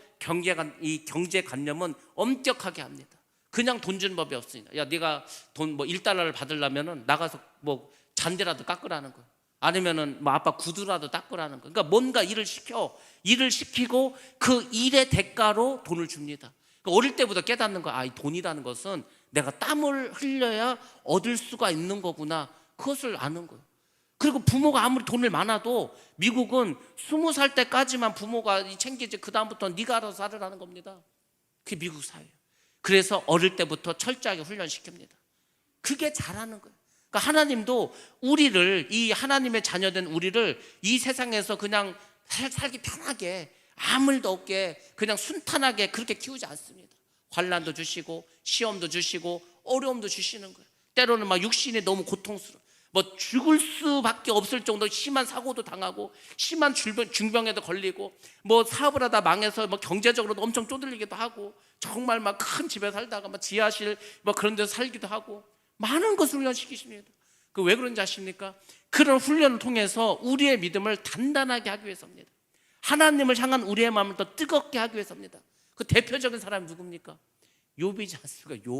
이 경제관념은 엄격하게 합니다. 그냥 돈 주는 법이 없습니다. 야, 네가 돈 뭐 1달러를 받으려면은 나가서 뭐 잔디라도 깎으라는 거야. 아니면은 뭐 아빠 구두라도 닦으라는 거. 그러니까 뭔가 일을 시키고 그 일의 대가로 돈을 줍니다. 그러니까 어릴 때부터 깨닫는 거야. 아, 이 돈이라는 것은 내가 땀을 흘려야 얻을 수가 있는 거구나. 그것을 아는 거예요. 그리고 부모가 아무리 돈을 많아도 미국은 20살 때까지만 부모가 챙기지, 그 다음부터는 네가 알아서 살으라는 겁니다. 그게 미국 사회예요. 그래서 어릴 때부터 철저하게 훈련시킵니다. 그게 잘하는 거예요. 그러니까 하나님도 우리를, 이 하나님의 자녀된 우리를 이 세상에서 그냥 살기 편하게 아무 일도 없게 그냥 순탄하게 그렇게 키우지 않습니다. 환난도 주시고 시험도 주시고 어려움도 주시는 거예요. 때로는 막 육신이 너무 고통스러워, 뭐 죽을 수밖에 없을 정도로 심한 사고도 당하고 심한 중병에도 걸리고 뭐 사업을 하다 망해서 뭐 경제적으로도 엄청 쪼들리기도 하고 정말 막 큰 집에 살다가 막 지하실 뭐 그런 데서 살기도 하고 많은 것을 훈련시키십니다. 그 왜 그런지 아십니까? 그런 훈련을 통해서 우리의 믿음을 단단하게 하기 위해서입니다. 하나님을 향한 우리의 마음을 더 뜨겁게 하기 위해서입니다. 그 대표적인 사람이 누굽니까? 욥이지 않습니까?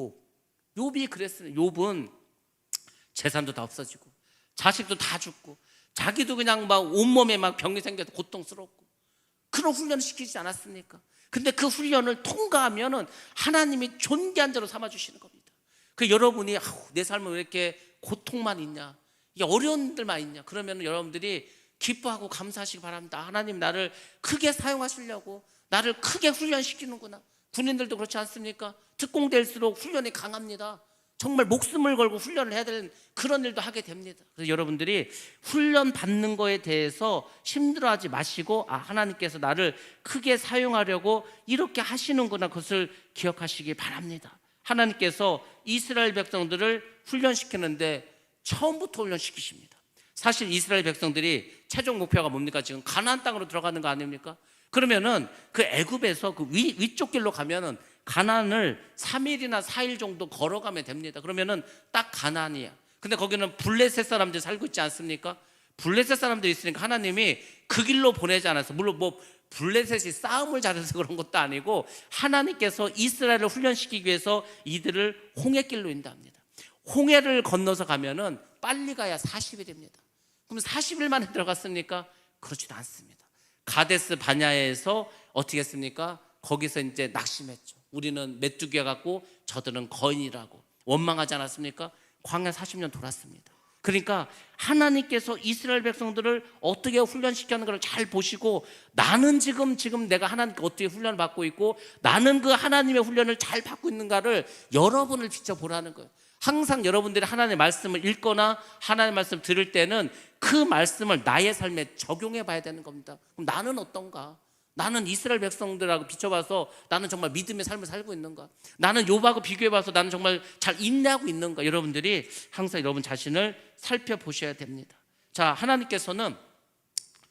욥이 그랬어요. 욥은 재산도 다 없어지고 자식도 다 죽고 자기도 그냥 막 온몸에 막 병이 생겨서 고통스럽고 그런 훈련을 시키지 않았습니까? 근데 그 훈련을 통과하면은 하나님이 존귀한 자로 삼아주시는 겁니다. 그 여러분이 내 삶은 왜 이렇게 고통만 있냐, 이게 어려운 일들만 있냐, 그러면 여러분들이 기뻐하고 감사하시기 바랍니다. 하나님 나를 크게 사용하시려고 나를 크게 훈련시키는구나. 군인들도 그렇지 않습니까? 특공대일수록 훈련이 강합니다. 정말 목숨을 걸고 훈련을 해야 되는 그런 일도 하게 됩니다. 그래서 여러분들이 훈련 받는 거에 대해서 힘들어하지 마시고, 아, 하나님께서 나를 크게 사용하려고 이렇게 하시는구나, 그것을 기억하시기 바랍니다. 하나님께서 이스라엘 백성들을 훈련시키는데 처음부터 훈련시키십니다. 사실 이스라엘 백성들이 최종 목표가 뭡니까? 지금 가나안 땅으로 들어가는 거 아닙니까? 그러면은 그 애굽에서 그 위쪽 길로 가면은 가나안을 3일이나 4일 정도 걸어가면 됩니다. 그러면은 딱 가나안이야. 근데 거기는 블레셋 사람들이 살고 있지 않습니까? 블레셋 사람들이 있으니까 하나님이 그 길로 보내지 않았어. 물론 뭐 블레셋이 싸움을 잘해서 그런 것도 아니고 하나님께서 이스라엘을 훈련시키기 위해서 이들을 홍해길로 인도합니다. 홍해를 건너서 가면은 빨리 가야 40일입니다. 그럼 40일 만에 들어갔습니까? 그렇지도 않습니다. 가데스 바냐에서 어떻게 했습니까? 거기서 이제 낙심했죠. 우리는 메뚜기와 같고 저들은 거인이라고 원망하지 않았습니까? 광야 40년 돌았습니다. 그러니까 하나님께서 이스라엘 백성들을 어떻게 훈련시키는 걸 잘 보시고, 나는 지금 내가 하나님께 어떻게 훈련을 받고 있고 나는 그 하나님의 훈련을 잘 받고 있는가를 여러분을 비춰보라는 거예요. 항상 여러분들이 하나님의 말씀을 읽거나 하나님의 말씀을 들을 때는 그 말씀을 나의 삶에 적용해 봐야 되는 겁니다. 그럼 나는 어떤가? 나는 이스라엘 백성들하고 비춰봐서 나는 정말 믿음의 삶을 살고 있는가? 나는 욥하고 비교해봐서 나는 정말 잘 인내하고 있는가? 여러분들이 항상 여러분 자신을 살펴보셔야 됩니다. 자, 하나님께서는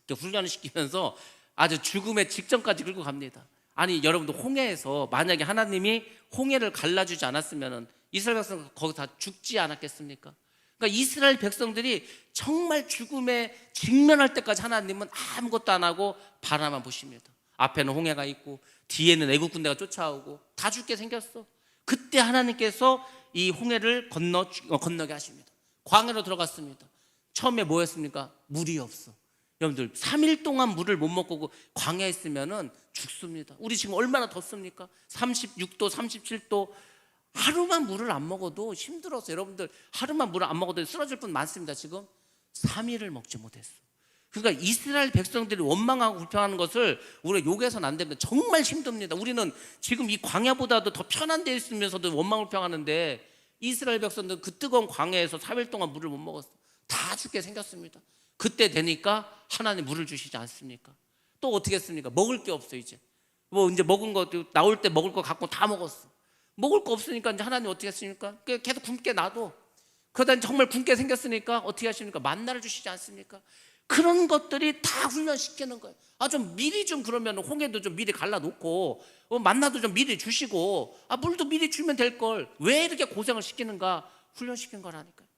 훈련을 시키면서 아주 죽음의 직전까지 끌고 갑니다. 아니, 여러분들 홍해에서 만약에 하나님이 홍해를 갈라주지 않았으면 이스라엘 백성 거기 다 죽지 않았겠습니까? 그러니까 이스라엘 백성들이 정말 죽음에 직면할 때까지 하나님은 아무것도 안 하고 바라만 보십니다. 앞에는 홍해가 있고 뒤에는 애국 군대가 쫓아오고 다 죽게 생겼어. 그때 하나님께서 이 홍해를 건너게 하십니다. 광야로 들어갔습니다. 처음에 뭐였습니까? 물이 없어. 여러분들 3일 동안 물을 못 먹고 광야에 있으면 죽습니다. 우리 지금 얼마나 덥습니까? 36도 37도. 하루만 물을 안 먹어도 힘들어서, 여러분들 하루만 물을 안 먹어도 쓰러질 분 많습니다. 지금 3일을 먹지 못했어. 그러니까 이스라엘 백성들이 원망하고 불평하는 것을 우리가 욕해서는 안 됩니다. 정말 힘듭니다. 우리는 지금 이 광야보다도 더 편한 데 있으면서도 원망 불평하는데 이스라엘 백성들은 그 뜨거운 광야에서 4일 동안 물을 못 먹었어. 다 죽게 생겼습니다. 그때 되니까 하나님 물을 주시지 않습니까? 또 어떻게 했습니까? 먹을 게 없어. 이제 뭐 이제 먹은 것도 나올 때 먹을 거 갖고 다 먹었어. 먹을 거 없으니까 이제 하나님 어떻게 했습니까? 계속 굶게 놔둬. 그러다 정말 굶게 생겼으니까 어떻게 하십니까? 만나를 주시지 않습니까? 그런 것들이 다 훈련시키는 거예요. 좀 미리 좀 그러면 홍해도 좀 미리 갈라놓고 만나도 좀 미리 주시고 물도 미리 주면 될걸 왜 이렇게 고생을 시키는가? 훈련시킨 거라니까요.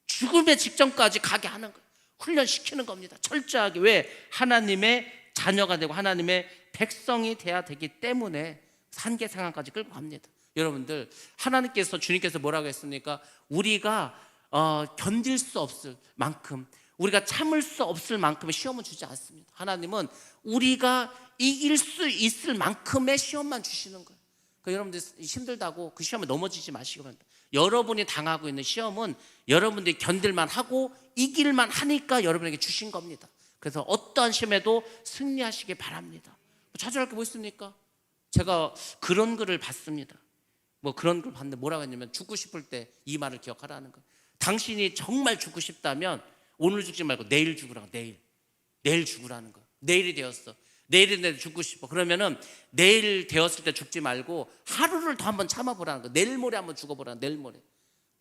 죽음의 직전까지 가게 하는 거예요. 훈련시키는 겁니다. 철저하게. 왜? 하나님의 자녀가 되고 하나님의 백성이 돼야 되기 때문에 산계 상황까지 끌고 갑니다. 여러분들, 하나님께서, 주님께서 뭐라고 했습니까? 우리가 견딜 수 없을 만큼, 우리가 참을 수 없을 만큼의 시험은 주지 않습니다. 하나님은 우리가 이길 수 있을 만큼의 시험만 주시는 거예요. 그러니까 여러분들 힘들다고 그 시험에 넘어지지 마시기 바랍니다. 여러분이 당하고 있는 시험은 여러분들이 견딜만 하고 이길만 하니까 여러분에게 주신 겁니다. 그래서 어떠한 시험에도 승리하시기 바랍니다. 찾아갈 게 뭐 있습니까? 제가 그런 글을 봤습니다. 그런 걸 봤는데 뭐라고 했냐면, 죽고 싶을 때 이 말을 기억하라는 거예요. 당신이 정말 죽고 싶다면 오늘 죽지 말고 내일 죽으라고. 내일 죽으라는 거예요. 내일이 되었어. 내일이 내가 죽고 싶어. 그러면은 내일 되었을 때 죽지 말고 하루를 더 한번 참아보라는 거예요. 내일 모레 한번 죽어보라는 거예요.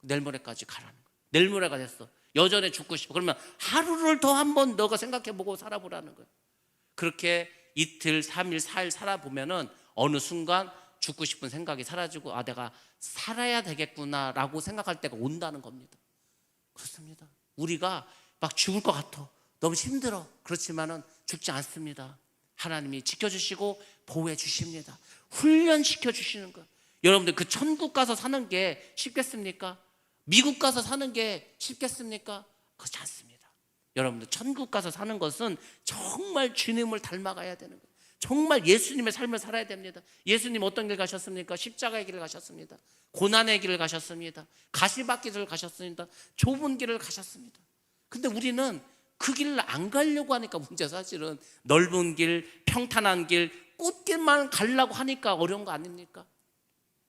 내일 모레까지 가라는 거예요. 내일 모레가 됐어. 여전히 죽고 싶어. 그러면 하루를 더 한번 너가 생각해보고 살아보라는 거예요. 그렇게 이틀, 3일, 4일 살아보면은 어느 순간 죽고 싶은 생각이 사라지고 내가 살아야 되겠구나 라고 생각할 때가 온다는 겁니다. 그렇습니다. 우리가 막 죽을 것 같아. 너무 힘들어. 그렇지만은 죽지 않습니다. 하나님이 지켜주시고 보호해 주십니다. 훈련시켜 주시는 거예요. 여러분들, 그 천국 가서 사는 게 쉽겠습니까? 미국 가서 사는 게 쉽겠습니까? 그렇지 않습니다. 여러분들, 천국 가서 사는 것은 정말 주님을 닮아가야 되는 거예요. 정말 예수님의 삶을 살아야 됩니다. 예수님 어떤 길 가셨습니까? 십자가의 길을 가셨습니다. 고난의 길을 가셨습니다. 가시밭길을 가셨습니다. 좁은 길을 가셨습니다. 근데 우리는 그 길을 안 가려고 하니까 문제. 사실은 넓은 길, 평탄한 길, 꽃길만 가려고 하니까 어려운 거 아닙니까?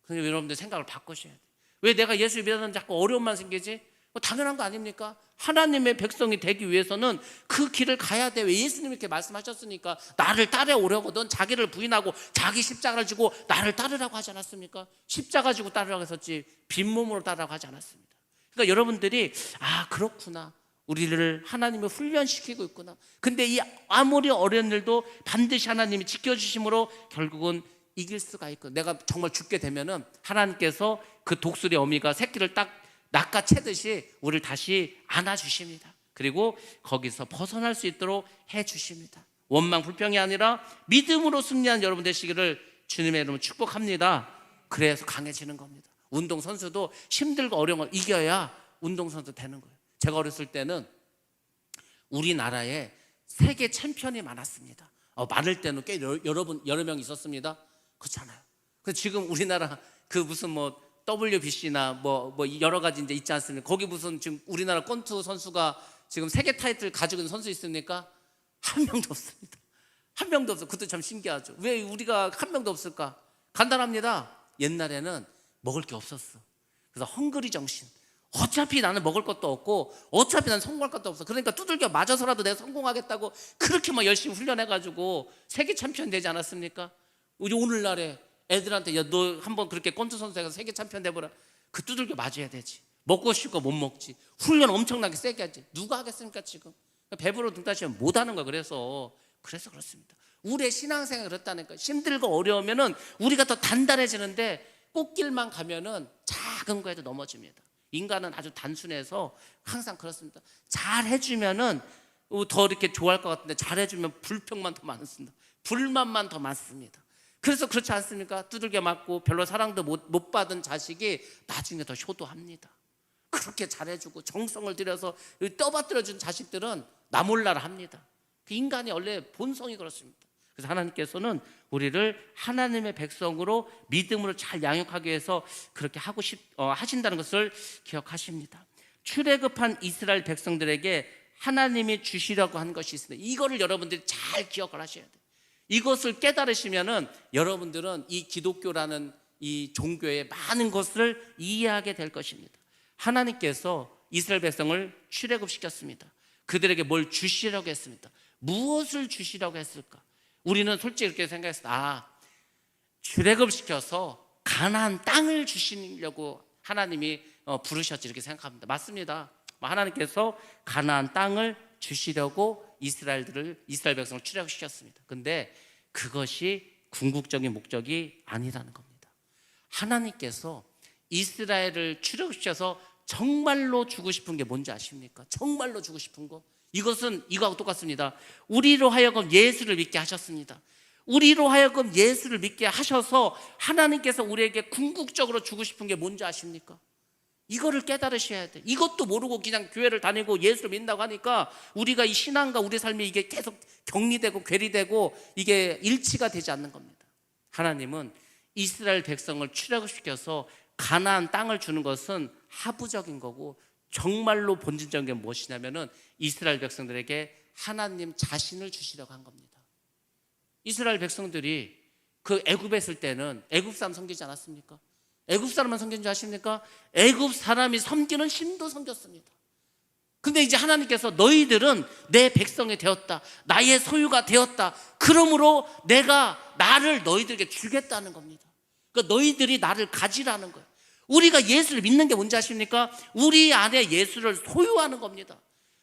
그래서 여러분들 생각을 바꾸셔야 돼요. 왜 내가 예수 믿었는데 자꾸 어려움만 생기지? 당연한 거 아닙니까? 하나님의 백성이 되기 위해서는 그 길을 가야 돼. 왜? 예수님이 이렇게 말씀하셨으니까. 나를 따라오려거든. 자기를 부인하고 자기 십자가를 지고 나를 따르라고 하지 않았습니까? 십자가 지고 따르라고 했었지 빈몸으로 따르라고 하지 않았습니다. 그러니까 여러분들이 그렇구나, 우리를 하나님이 훈련시키고 있구나. 근데 이 아무리 어려운 일도 반드시 하나님이 지켜주심으로 결국은 이길 수가 있고, 내가 정말 죽게 되면은 하나님께서 그 독수리 어미가 새끼를 딱 낚아채듯이 우리를 다시 안아주십니다. 그리고 거기서 벗어날 수 있도록 해주십니다. 원망 불평이 아니라 믿음으로 승리한 여러분 되시기를 주님의 이름으로 축복합니다. 그래서 강해지는 겁니다. 운동선수도 힘들고 어려운 걸 이겨야 운동선수 되는 거예요. 제가 어렸을 때는 우리나라에 세계 챔피언이 많았습니다. 많을 때는 꽤 여러 명 있었습니다. 그렇잖아요. 그래서 지금 우리나라 그 무슨 WBC나 여러 가지 이제 있지 않습니까? 거기 무슨 지금 우리나라 권투 선수가 지금 세계 타이틀 가지고 있는 선수 있습니까? 한 명도 없습니다. 한 명도 없어. 그것도 참 신기하죠. 왜 우리가 한 명도 없을까? 간단합니다. 옛날에는 먹을 게 없었어. 그래서 헝그리 정신. 어차피 나는 먹을 것도 없고 어차피 나는 성공할 것도 없어. 그러니까 두들겨 맞아서라도 내가 성공하겠다고 그렇게 열심히 훈련해가지고 세계 챔피언 되지 않았습니까? 우리 오늘날에 애들한테 너 한번 그렇게 권투 선수가 세계 챔피언 돼보라. 그 두들겨 맞아야 되지. 먹고 싶고 못 먹지. 훈련 엄청나게 세게 하지. 누가 하겠습니까 지금? 배부러 등 따시면 못하는 거야. 그래서 그렇습니다. 우리의 신앙생활이 그렇다니까. 힘들고 어려우면은 우리가 더 단단해지는데 꽃길만 가면은 작은 거에도 넘어집니다. 인간은 아주 단순해서 항상 그렇습니다. 잘 해주면은 더 이렇게 좋아할 것 같은데 잘 해주면 불평만 더 많습니다. 불만만 더 많습니다. 그래서 그렇지 않습니까? 두들겨 맞고 별로 사랑도 못 받은 자식이 나중에 더 효도합니다. 그렇게 잘해주고 정성을 들여서 떠받들어준 자식들은 나 몰라라 합니다. 그 인간이 원래 본성이 그렇습니다. 그래서 하나님께서는 우리를 하나님의 백성으로 믿음으로 잘 양육하기 위해서 그렇게 하신다는 것을 기억하십니다. 출애굽한 이스라엘 백성들에게 하나님이 주시려고 한 것이 있습니다. 이거를 여러분들이 잘 기억을 하셔야 돼요. 이것을 깨달으시면은 여러분들은 이 기독교라는 이 종교의 많은 것을 이해하게 될 것입니다. 하나님께서 이스라엘 백성을 출애굽시켰습니다. 그들에게 뭘 주시려고 했습니다. 무엇을 주시려고 했을까? 우리는 솔직히 이렇게 생각했어요. 출애굽시켜서 가나안 땅을 주시려고 하나님이 부르셨지, 이렇게 생각합니다. 맞습니다. 하나님께서 가나안 땅을 주시려고 이스라엘 백성을 출애굽시켰습니다. 근데 그것이 궁극적인 목적이 아니라는 겁니다. 하나님께서 이스라엘을 출애굽시켜서 정말로 주고 싶은 게 뭔지 아십니까? 정말로 주고 싶은 거, 이것은 이거하고 똑같습니다. 우리로 하여금 예수를 믿게 하셨습니다. 우리로 하여금 예수를 믿게 하셔서 하나님께서 우리에게 궁극적으로 주고 싶은 게 뭔지 아십니까? 이거를 깨달으셔야 돼. 이것도 모르고 그냥 교회를 다니고 예수를 믿는다고 하니까 우리가 이 신앙과 우리 삶이 이게 계속 격리되고 괴리되고 이게 일치가 되지 않는 겁니다. 하나님은 이스라엘 백성을 출애굽시켜서 가나안 땅을 주는 것은 하부적인 거고, 정말로 본질적인 게 무엇이냐면은 이스라엘 백성들에게 하나님 자신을 주시려고 한 겁니다. 이스라엘 백성들이 그 애굽에 있을 때는 애굽 사람 섬기지 않았습니까? 애굽 사람만 섬긴 줄 아십니까? 애굽 사람이 섬기는 신도 섬겼습니다. 근데 이제 하나님께서 너희들은 내 백성이 되었다, 나의 소유가 되었다, 그러므로 내가 나를 너희들에게 주겠다는 겁니다. 그러니까 너희들이 나를 가지라는 거예요. 우리가 예수를 믿는 게 뭔지 아십니까? 우리 안에 예수를 소유하는 겁니다.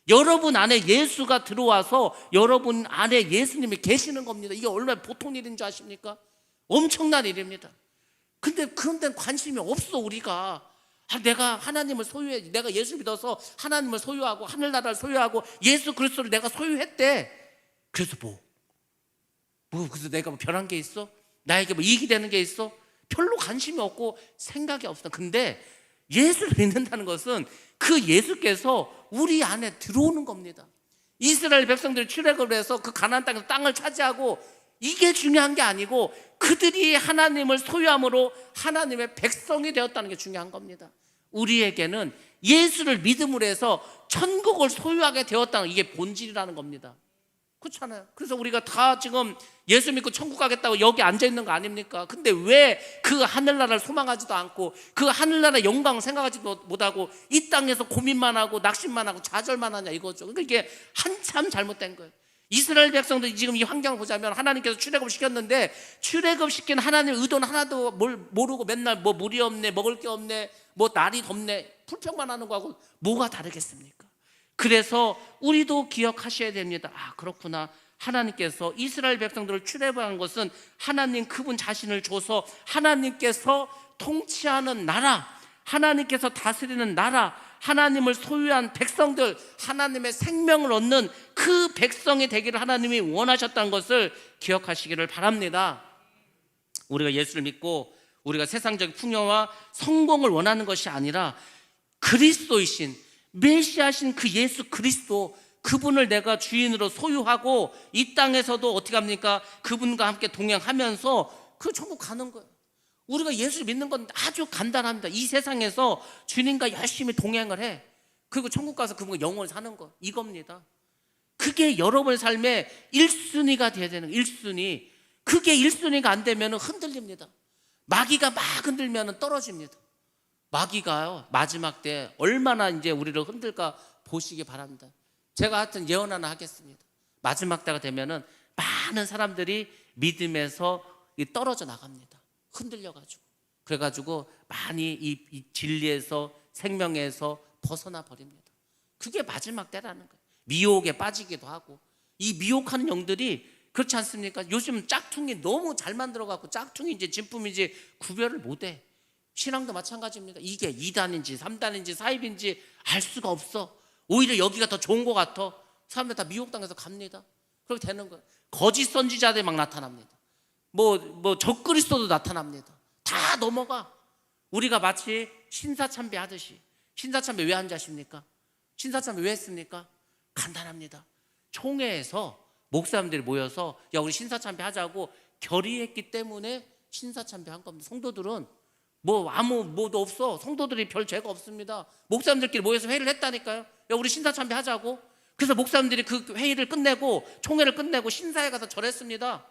여러분 안에 예수가 들어와서 여러분 안에 예수님이 계시는 겁니다. 이게 얼마나 보통 일인 줄 아십니까? 엄청난 일입니다. 근데 그런 데는 관심이 없어. 우리가 내가 하나님을 소유해, 내가 예수 믿어서 하나님을 소유하고 하늘나라를 소유하고 예수 그리스도를 내가 소유했대. 그래서 그래서 내가 뭐 변한 게 있어? 나에게 뭐 이익이 되는 게 있어? 별로 관심이 없고 생각이 없어. 근데 예수를 믿는다는 것은 그 예수께서 우리 안에 들어오는 겁니다. 이스라엘 백성들이 출애굽을 해서 그 가나안 땅에서 땅을 차지하고, 이게 중요한 게 아니고 그들이 하나님을 소유함으로 하나님의 백성이 되었다는 게 중요한 겁니다. 우리에게는 예수를 믿음으로 해서 천국을 소유하게 되었다는, 이게 본질이라는 겁니다. 그렇잖아요. 그래서 우리가 다 지금 예수 믿고 천국 가겠다고 여기 앉아 있는 거 아닙니까? 근데 왜 그 하늘나라를 소망하지도 않고 그 하늘나라 영광을 생각하지도 못하고 이 땅에서 고민만 하고 낙심만 하고 좌절만 하냐, 이거죠. 그러니까 이게 한참 잘못된 거예요. 이스라엘 백성들이 지금 이 환경을 보자면 하나님께서 출애굽 시켰는데 출애굽 시킨 하나님의 의도는 하나도 모르고 맨날 뭐 물이 없네, 먹을 게 없네, 뭐 날이 덥네, 불평만 하는 거하고 뭐가 다르겠습니까? 그래서 우리도 기억하셔야 됩니다. 그렇구나. 하나님께서 이스라엘 백성들을 출애굽한 것은 하나님 그분 자신을 줘서 하나님께서 통치하는 나라, 하나님께서 다스리는 나라, 하나님을 소유한 백성들, 하나님의 생명을 얻는 그 백성이 되기를 하나님이 원하셨다는 것을 기억하시기를 바랍니다. 우리가 예수를 믿고 우리가 세상적 풍요와 성공을 원하는 것이 아니라 그리스도이신 메시아신 그 예수 그리스도, 그분을 내가 주인으로 소유하고 이 땅에서도 어떻게 합니까? 그분과 함께 동행하면서 그 천국 가는 거예요. 우리가 예수를 믿는 건 아주 간단합니다. 이 세상에서 주님과 열심히 동행을 해. 그리고 천국 가서 그분과 영원히 사는 거, 이겁니다. 그게 여러분의 삶의 1순위가 돼야 되는 거예요. 1순위. 그게 1순위가 안 되면 흔들립니다. 마귀가 막 흔들면 떨어집니다. 마귀가요, 마지막 때 얼마나 이제 우리를 흔들까 보시기 바랍니다. 제가 하여튼 예언 하나 하겠습니다. 마지막 때가 되면은 많은 사람들이 믿음에서 떨어져 나갑니다. 흔들려가지고. 그래가지고 많이 이 진리에서, 생명에서 벗어나 버립니다. 그게 마지막 때라는 거예요. 미혹에 빠지기도 하고. 이 미혹하는 영들이 그렇지 않습니까? 요즘 짝퉁이 너무 잘 만들어갖고 짝퉁인지 진품인지 구별을 못해. 신앙도 마찬가지입니다. 이게 2단인지 3단인지 4입인지 알 수가 없어. 오히려 여기가 더 좋은 것 같아. 사람들 다 미혹당해서 갑니다. 그렇게 되는 거예요. 거짓 선지자들이 막 나타납니다. 뭐 적그리스도도 나타납니다. 다 넘어가. 우리가 마치 신사참배 하듯이. 신사참배 왜 한지 아십니까? 신사참배 왜 했습니까? 간단합니다. 총회에서 목사님들이 모여서 야, 우리 신사참배 하자고 결의했기 때문에 신사참배 한 겁니다. 성도들은 뭐도 없어. 성도들이 별 죄가 없습니다. 목사님들끼리 모여서 회의를 했다니까요. 야, 우리 신사참배 하자고. 그래서 목사님들이 그 회의를 끝내고 총회를 끝내고 신사에 가서 절했습니다.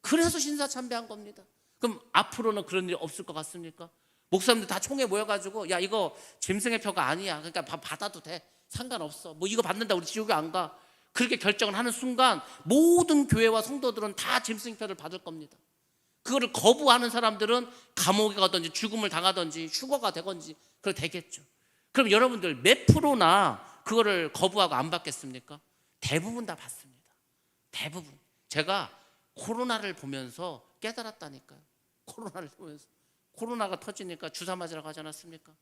그래서 신사참배한 겁니다. 그럼 앞으로는 그런 일이 없을 것 같습니까? 목사님들 다 총회 모여가지고 야 이거 짐승의 표가 아니야, 그러니까 받아도 돼, 상관없어, 뭐 이거 받는다 우리 지옥에 안 가, 그렇게 결정을 하는 순간 모든 교회와 성도들은 다 짐승의 표를 받을 겁니다. 그거를 거부하는 사람들은 감옥에 가든지 죽음을 당하든지 휴거가 되든지 그렇게 되겠죠. 그럼 여러분들 몇 프로나 그거를 거부하고 안 받겠습니까? 대부분 다 받습니다. 대부분. 제가 코로나를 보면서 깨달았다니까요. 코로나를 보면서. 코로나가 터지니까 주사 맞으러 가지 않았습니까?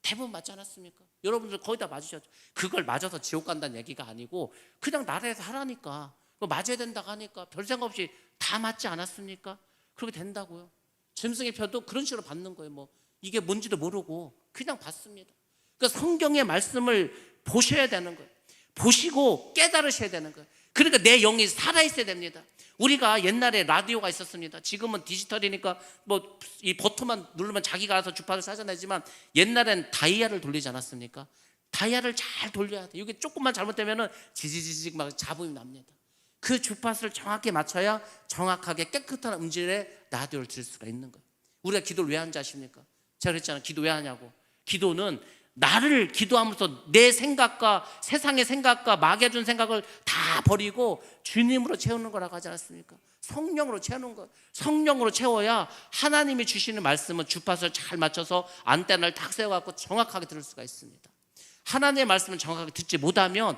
대부분 맞지 않았습니까? 여러분들 거의 다 맞으셨죠. 그걸 맞아서 지옥 간다는 얘기가 아니고 그냥 나라에서 하라니까, 맞아야 된다고 하니까 별 생각 없이 다 맞지 않았습니까? 그렇게 된다고요. 짐승의 표도 그런 식으로 받는 거예요. 뭐 이게 뭔지도 모르고 그냥 받습니다. 그러니까 성경의 말씀을 보셔야 되는 거예요. 보시고 깨달으셔야 되는 거예요. 그러니까 내 영이 살아있어야 됩니다. 우리가 옛날에 라디오가 있었습니다. 지금은 디지털이니까 뭐 이 버튼만 누르면 자기가 알아서 주파수를 찾아내지만 옛날엔 다이아를 돌리지 않았습니까? 다이아를 잘 돌려야 돼. 이게 조금만 잘못되면 지지지직 막 잡음이 납니다. 그 주파수를 정확히 맞춰야 정확하게 깨끗한 음질의 라디오를 들을 수가 있는 거예요. 우리가 기도를 왜 하는지 아십니까? 제가 그랬잖아요. 기도 왜 하냐고. 기도는 나를 기도하면서 내 생각과 세상의 생각과 마귀가 준 생각을 다 버리고 주님으로 채우는 거라고 하지 않았습니까? 성령으로 채우는 거. 성령으로 채워야 하나님이 주시는 말씀은 주파수를 잘 맞춰서 안테나를 탁 세워갖고 정확하게 들을 수가 있습니다. 하나님의 말씀을 정확하게 듣지 못하면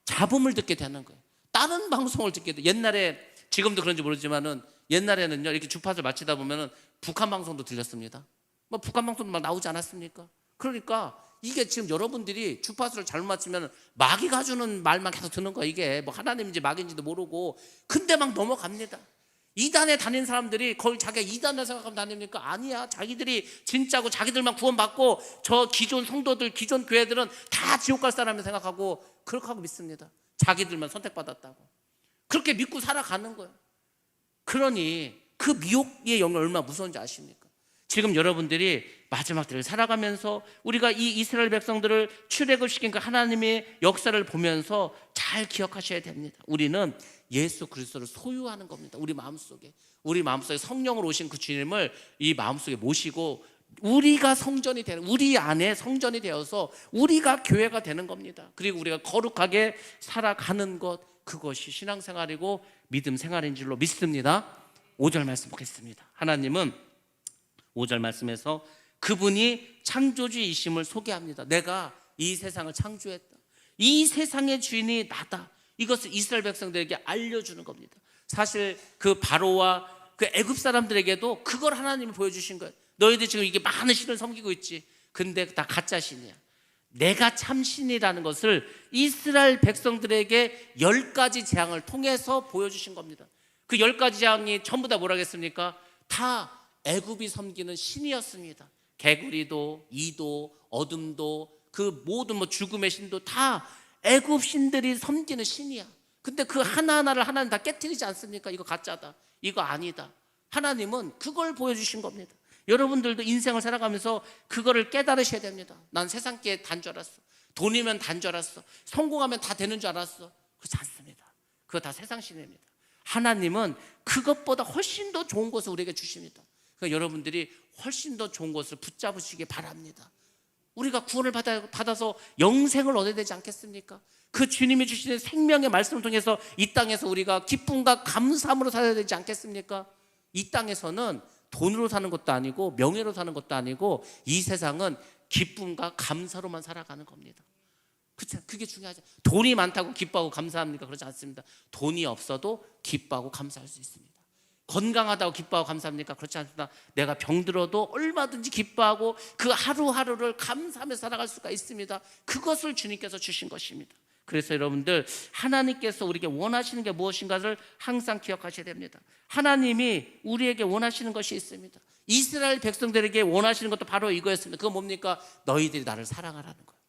잡음을 듣게 되는 거예요. 다른 방송을 듣게 돼. 옛날에, 지금도 그런지 모르지만은 옛날에는요, 이렇게 주파수를 맞추다 보면은 북한 방송도 들렸습니다. 뭐 북한 방송도 막 나오지 않았습니까? 그러니까 이게 지금 여러분들이 주파수를 잘못 맞추면 마귀가 주는 말만 계속 듣는 거야. 이게 뭐 하나님인지 마귀인지도 모르고. 근데 막 넘어갑니다. 이단에 다니는 사람들이 거의 자기가 이단을 생각하면 다닙니까? 아니야. 자기들이 진짜고 자기들만 구원받고 저 기존 성도들, 기존 교회들은 다 지옥 갈 사람을 생각하고 그렇게 하고 믿습니다. 자기들만 선택받았다고. 그렇게 믿고 살아가는 거예요. 그러니 그 미혹의 영이 얼마나 무서운지 아십니까? 지금 여러분들이 마지막 때를 살아가면서 우리가 이 이스라엘 백성들을 출애굽시킨 그 하나님의 역사를 보면서 잘 기억하셔야 됩니다. 우리는 예수 그리스도를 소유하는 겁니다. 우리 마음속에 성령으로 오신 그 주님을 이 마음속에 모시고 우리가 성전이 되는, 우리 안에 성전이 되어서 우리가 교회가 되는 겁니다. 그리고 우리가 거룩하게 살아가는 것, 그것이 신앙생활이고 믿음 생활인 줄로 믿습니다. 5절 말씀 보겠습니다. 하나님은 5절 말씀에서 그분이 창조주이심을 소개합니다. 내가 이 세상을 창조했다. 이 세상의 주인이 나다. 이것을 이스라엘 백성들에게 알려주는 겁니다. 사실 그 바로와 그 애굽 사람들에게도 그걸 하나님이 보여주신 거예요. 너희들 지금 이게 많은 신을 섬기고 있지. 근데 다 가짜 신이야. 내가 참 신이라는 것을 이스라엘 백성들에게 10가지 재앙을 통해서 보여주신 겁니다. 그 10가지 재앙이 전부 다 뭐라겠습니까? 다 애굽이 섬기는 신이었습니다. 개구리도, 이도, 어둠도, 그 모든 뭐 죽음의 신도 다 애굽 신들이 섬기는 신이야. 근데 그 하나하나를 하나님 다 깨트리지 않습니까? 이거 가짜다, 이거 아니다. 하나님은 그걸 보여주신 겁니다. 여러분들도 인생을 살아가면서 그거를 깨달으셔야 됩니다. 난 세상 게 단 줄 알았어. 돈이면 단 줄 알았어. 성공하면 다 되는 줄 알았어. 그렇지 않습니다. 그거 다 세상 신입니다. 하나님은 그것보다 훨씬 더 좋은 것을 우리에게 주십니다. 그러니까 여러분들이 훨씬 더 좋은 것을 붙잡으시기 바랍니다. 우리가 구원을 받아서 영생을 얻어야 되지 않겠습니까? 그 주님이 주시는 생명의 말씀을 통해서 이 땅에서 우리가 기쁨과 감사함으로 살아야 되지 않겠습니까? 이 땅에서는 돈으로 사는 것도 아니고 명예로 사는 것도 아니고 이 세상은 기쁨과 감사로만 살아가는 겁니다. 그렇죠? 그게 중요하죠. 돈이 많다고 기뻐하고 감사합니까? 그렇지 않습니다. 돈이 없어도 기뻐하고 감사할 수 있습니다. 건강하다고 기뻐하고 감사합니까? 그렇지 않습니다. 내가 병들어도 얼마든지 기뻐하고 그 하루하루를 감사하며 살아갈 수가 있습니다. 그것을 주님께서 주신 것입니다. 그래서 여러분들, 하나님께서 우리에게 원하시는 게 무엇인가를 항상 기억하셔야 됩니다. 하나님이 우리에게 원하시는 것이 있습니다. 이스라엘 백성들에게 원하시는 것도 바로 이거였습니다. 그건 뭡니까? 너희들이 나를 사랑하라는 거예요.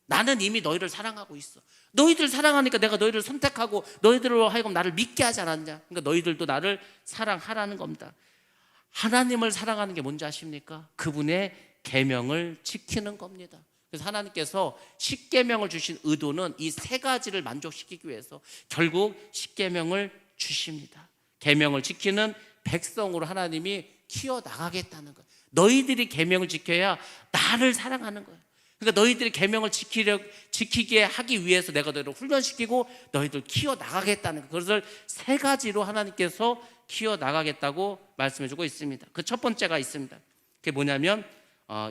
나는 이미 너희를 사랑하고 있어. 너희들 사랑하니까 내가 너희를 선택하고 너희들로 하여금 나를 믿게 하지 않았냐? 그러니까 너희들도 나를 사랑하라는 겁니다. 하나님을 사랑하는 게 뭔지 아십니까? 그분의 계명을 지키는 겁니다. 그래서 하나님께서 십계명을 주신 의도는 이 세 가지를 만족시키기 위해서 결국 십계명을 주십니다. 계명을 지키는 백성으로 하나님이 키워나가겠다는 거예요. 너희들이 계명을 지켜야 나를 사랑하는 거예요. 그러니까 너희들이 계명을 지키게 하기 위해서 내가 너희를 훈련시키고 너희들 키워나가겠다는 거예요. 그것을 세 가지로 하나님께서 키워나가겠다고 말씀해주고 있습니다. 그 첫 번째가 있습니다. 그게 뭐냐면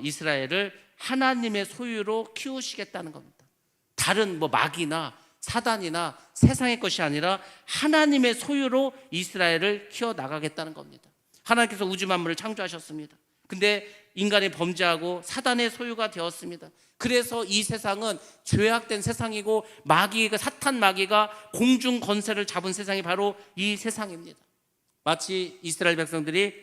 이스라엘을 하나님의 소유로 키우시겠다는 겁니다. 다른 마귀나 사단이나 세상의 것이 아니라 하나님의 소유로 이스라엘을 키워나가겠다는 겁니다. 하나님께서 우주 만물을 창조하셨습니다. 근데 인간이 범죄하고 사단의 소유가 되었습니다. 그래서 이 세상은 죄악된 세상이고 사탄 마귀가 공중 권세를 잡은 세상이 바로 이 세상입니다. 마치 이스라엘 백성들이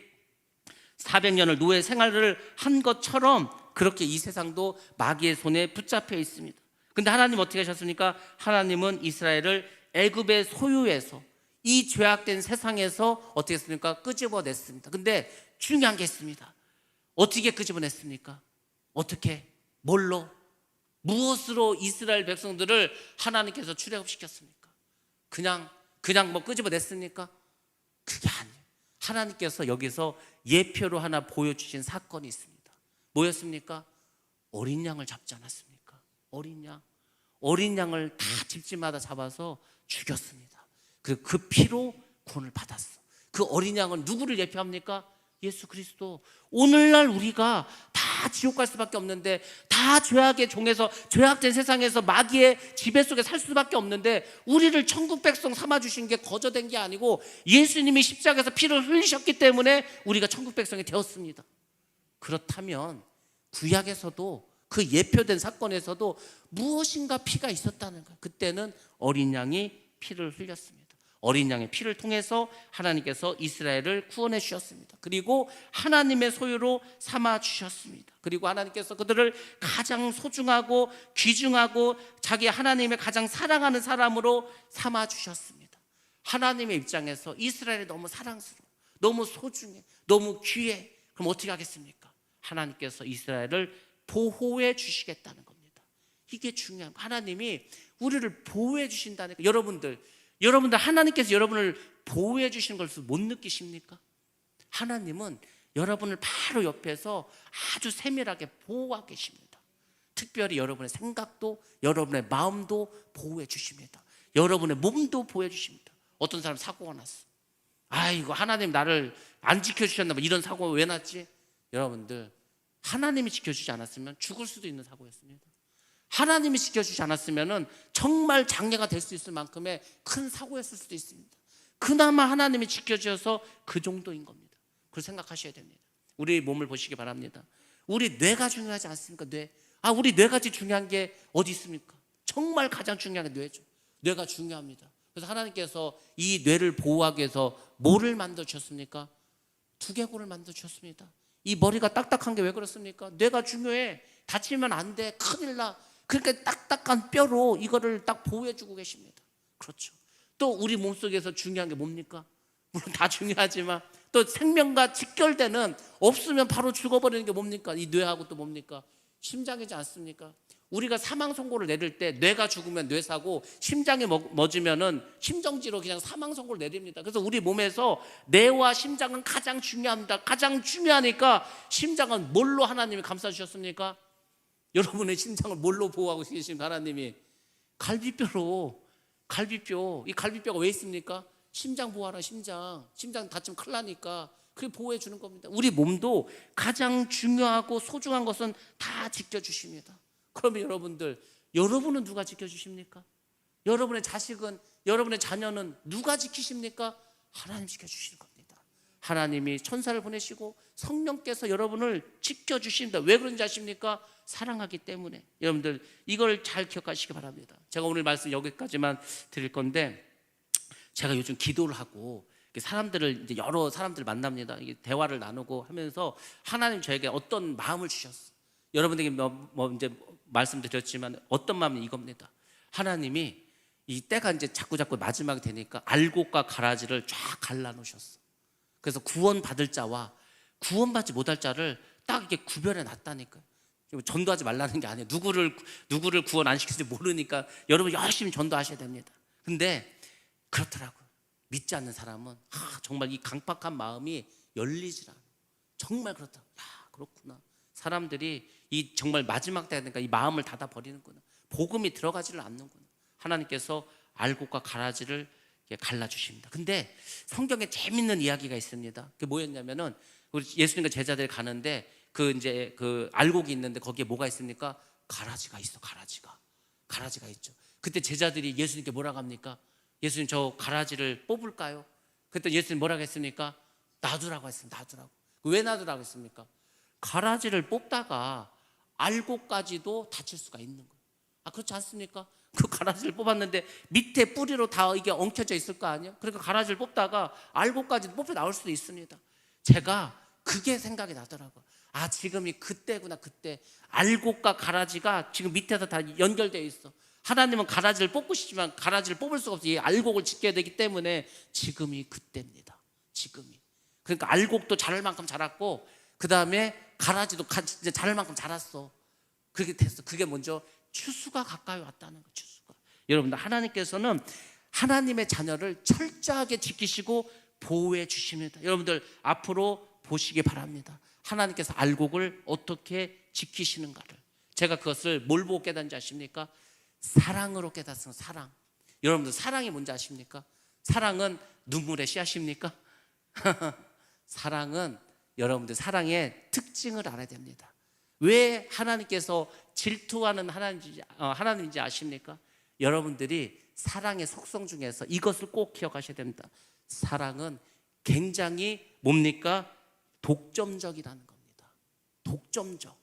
400년을 노예 생활을 한 것처럼 그렇게 이 세상도 마귀의 손에 붙잡혀 있습니다. 근데 하나님 어떻게 하셨습니까? 하나님은 이스라엘을 애굽의 소유에서 이 죄악된 세상에서 어떻게 했습니까? 끄집어냈습니다. 근데 중요한 게 있습니다. 어떻게 끄집어냈습니까? 어떻게? 뭘로? 무엇으로 이스라엘 백성들을 하나님께서 출애굽시켰습니까? 그냥 끄집어냈습니까? 그게 아니에요. 하나님께서 여기서 예표로 하나 보여주신 사건이 있습니다. 뭐였습니까? 어린 양을 잡지 않았습니까? 어린 양을 다 집집마다 잡아서 죽였습니다. 그리고 그 피로 구원을 받았어. 그 어린 양은 누구를 예표합니까? 예수 그리스도. 오늘날 우리가 다 지옥 갈 수밖에 없는데, 다 죄악의 종에서, 죄악된 세상에서 마귀의 지배 속에 살 수밖에 없는데, 우리를 천국 백성 삼아주신 게 거저된 게 아니고 예수님이 십자가에서 피를 흘리셨기 때문에 우리가 천국 백성이 되었습니다. 그렇다면 구약에서도 그 예표된 사건에서도 무엇인가 피가 있었다는 거예요. 그때는 어린 양이 피를 흘렸습니다. 어린 양의 피를 통해서 하나님께서 이스라엘을 구원해 주셨습니다. 그리고 하나님의 소유로 삼아 주셨습니다. 그리고 하나님께서 그들을 가장 소중하고 귀중하고 자기 하나님의 가장 사랑하는 사람으로 삼아 주셨습니다. 하나님의 입장에서 이스라엘이 너무 사랑스러워, 너무 소중해, 너무 귀해. 그럼 어떻게 하겠습니까? 하나님께서 이스라엘을 보호해 주시겠다는 겁니다. 이게 중요한 거예요. 하나님이 우리를 보호해 주신다니까. 여러분들 하나님께서 여러분을 보호해 주시는 것을 못 느끼십니까? 하나님은 여러분을 바로 옆에서 아주 세밀하게 보호하고 계십니다. 특별히 여러분의 생각도, 여러분의 마음도 보호해 주십니다. 여러분의 몸도 보호해 주십니다. 어떤 사람 사고가 났어. 아이고, 하나님 나를 안 지켜주셨나 봐. 이런 사고가 왜 났지? 여러분들, 하나님이 지켜주지 않았으면 죽을 수도 있는 사고였습니다. 하나님이 지켜주지 않았으면 정말 장애가 될 수 있을 만큼의 큰 사고였을 수도 있습니다. 그나마 하나님이 지켜주셔서 그 정도인 겁니다. 그걸 생각하셔야 됩니다. 우리 몸을 보시기 바랍니다. 우리 뇌가 중요하지 않습니까? 우리 뇌가 제일 중요한 게 어디 있습니까? 정말 가장 중요한 게 뇌죠. 뇌가 중요합니다. 그래서 하나님께서 이 뇌를 보호하기 위해서 뭐를 만들어주셨습니까? 두개골을 만들어주셨습니다. 이 머리가 딱딱한 게 왜 그렇습니까? 뇌가 중요해. 다치면 안 돼. 큰일 나. 그렇게 딱딱한 뼈로 이거를 딱 보호해주고 계십니다. 그렇죠. 또 우리 몸속에서 중요한 게 뭡니까? 물론 다 중요하지만 또 생명과 직결되는, 없으면 바로 죽어버리는 게 뭡니까? 이 뇌하고 또 뭡니까? 심장이지 않습니까? 우리가 사망 선고를 내릴 때 뇌가 죽으면 뇌사고, 심장이 멎으면은 심정지로 그냥 사망 선고를 내립니다. 그래서 우리 몸에서 뇌와 심장은 가장 중요합니다. 가장 중요하니까 심장은 뭘로 하나님이 감싸주셨습니까? 여러분의 심장을 뭘로 보호하고 계십니까? 하나님이 갈비뼈로. 이 갈비뼈가 왜 있습니까? 심장 보호하라. 심장 다치면 큰일 나니까 그게 보호해 주는 겁니다. 우리 몸도 가장 중요하고 소중한 것은 다 지켜주십니다. 그러면 여러분은 누가 지켜주십니까? 여러분의 자식은, 여러분의 자녀는 누가 지키십니까? 하나님 지켜주시는 겁니다. 하나님이 천사를 보내시고 성령께서 여러분을 지켜주십니다. 왜 그런지 아십니까? 사랑하기 때문에. 여러분들 이걸 잘 기억하시기 바랍니다. 제가 오늘 말씀 여기까지만 드릴 건데, 제가 요즘 기도를 하고 사람들을, 이제 여러 사람들을 만납니다. 대화를 나누고 하면서 하나님 저에게 어떤 마음을 주셨어. 여러분에게 이제 말씀드렸지만 어떤 마음이 이겁니다. 하나님이 이 때가 이제 자꾸 마지막이 되니까 알곡과 가라지를 쫙 갈라놓으셨어. 그래서 구원받을 자와 구원받지 못할 자를 딱 이렇게 구별해 놨다니까요. 전도하지 말라는 게 아니에요. 누구를 구원 안 시킬지 모르니까 여러분 열심히 전도하셔야 됩니다. 근데 그렇더라고요. 믿지 않는 사람은 정말 이 강팍한 마음이 열리질 않아요. 정말 그렇다. 야, 그렇구나. 사람들이 이 정말 마지막 때가 되니까 이 마음을 닫아 버리는구나. 복음이 들어가지를 않는구나. 하나님께서 알곡과 가라지를 갈라 주십니다. 근데 성경에 재밌는 이야기가 있습니다. 그게 뭐였냐면은 우리 예수님과 제자들이 가는데 그 알곡이 있는데 거기에 뭐가 있습니까? 가라지가 있어. 가라지가 있죠. 그때 제자들이 예수님께 뭐라고 합니까? 예수님, 저 가라지를 뽑을까요? 그때 예수님 뭐라고 했습니까? 놔두라고 했습니다. 놔두라고. 왜 놔두라고 했습니까? 가라지를 뽑다가 알곡까지도 다칠 수가 있는 거예요. 그렇지 않습니까? 그 가라지를 뽑았는데 밑에 뿌리로 다 이게 엉켜져 있을 거 아니에요? 그러니까 가라지를 뽑다가 알곡까지 뽑혀 나올 수도 있습니다. 제가 그게 생각이 나더라고요. 지금이 그때구나. 그때 알곡과 가라지가 지금 밑에서 다 연결되어 있어. 하나님은 가라지를 뽑고 싶지만 가라지를 뽑을 수가 없어요. 이 알곡을 지켜야 되기 때문에 지금이 그때입니다. 지금이. 그러니까 알곡도 자랄 만큼 자랐고 그 다음에 가라지도 자랄 만큼 자랐어. 그렇게 됐어. 그게 먼저 추수가 가까이 왔다는 거예요. 추수가. 여러분들, 하나님께서는 하나님의 자녀를 철저하게 지키시고 보호해 주십니다. 여러분들 앞으로 보시기 바랍니다. 하나님께서 알곡을 어떻게 지키시는가를. 제가 그것을 뭘 보고 깨닫는지 아십니까? 사랑으로 깨닫습니다. 사랑. 여러분들, 사랑이 뭔지 아십니까? 사랑은 눈물의 씨앗입니까? 사랑은 여러분들 사랑의 특징을 알아야 됩니다. 왜 하나님께서 질투하는 하나님인지 아십니까? 여러분들이 사랑의 속성 중에서 이것을 꼭 기억하셔야 됩니다. 사랑은 굉장히 뭡니까? 독점적이라는 겁니다. 독점적.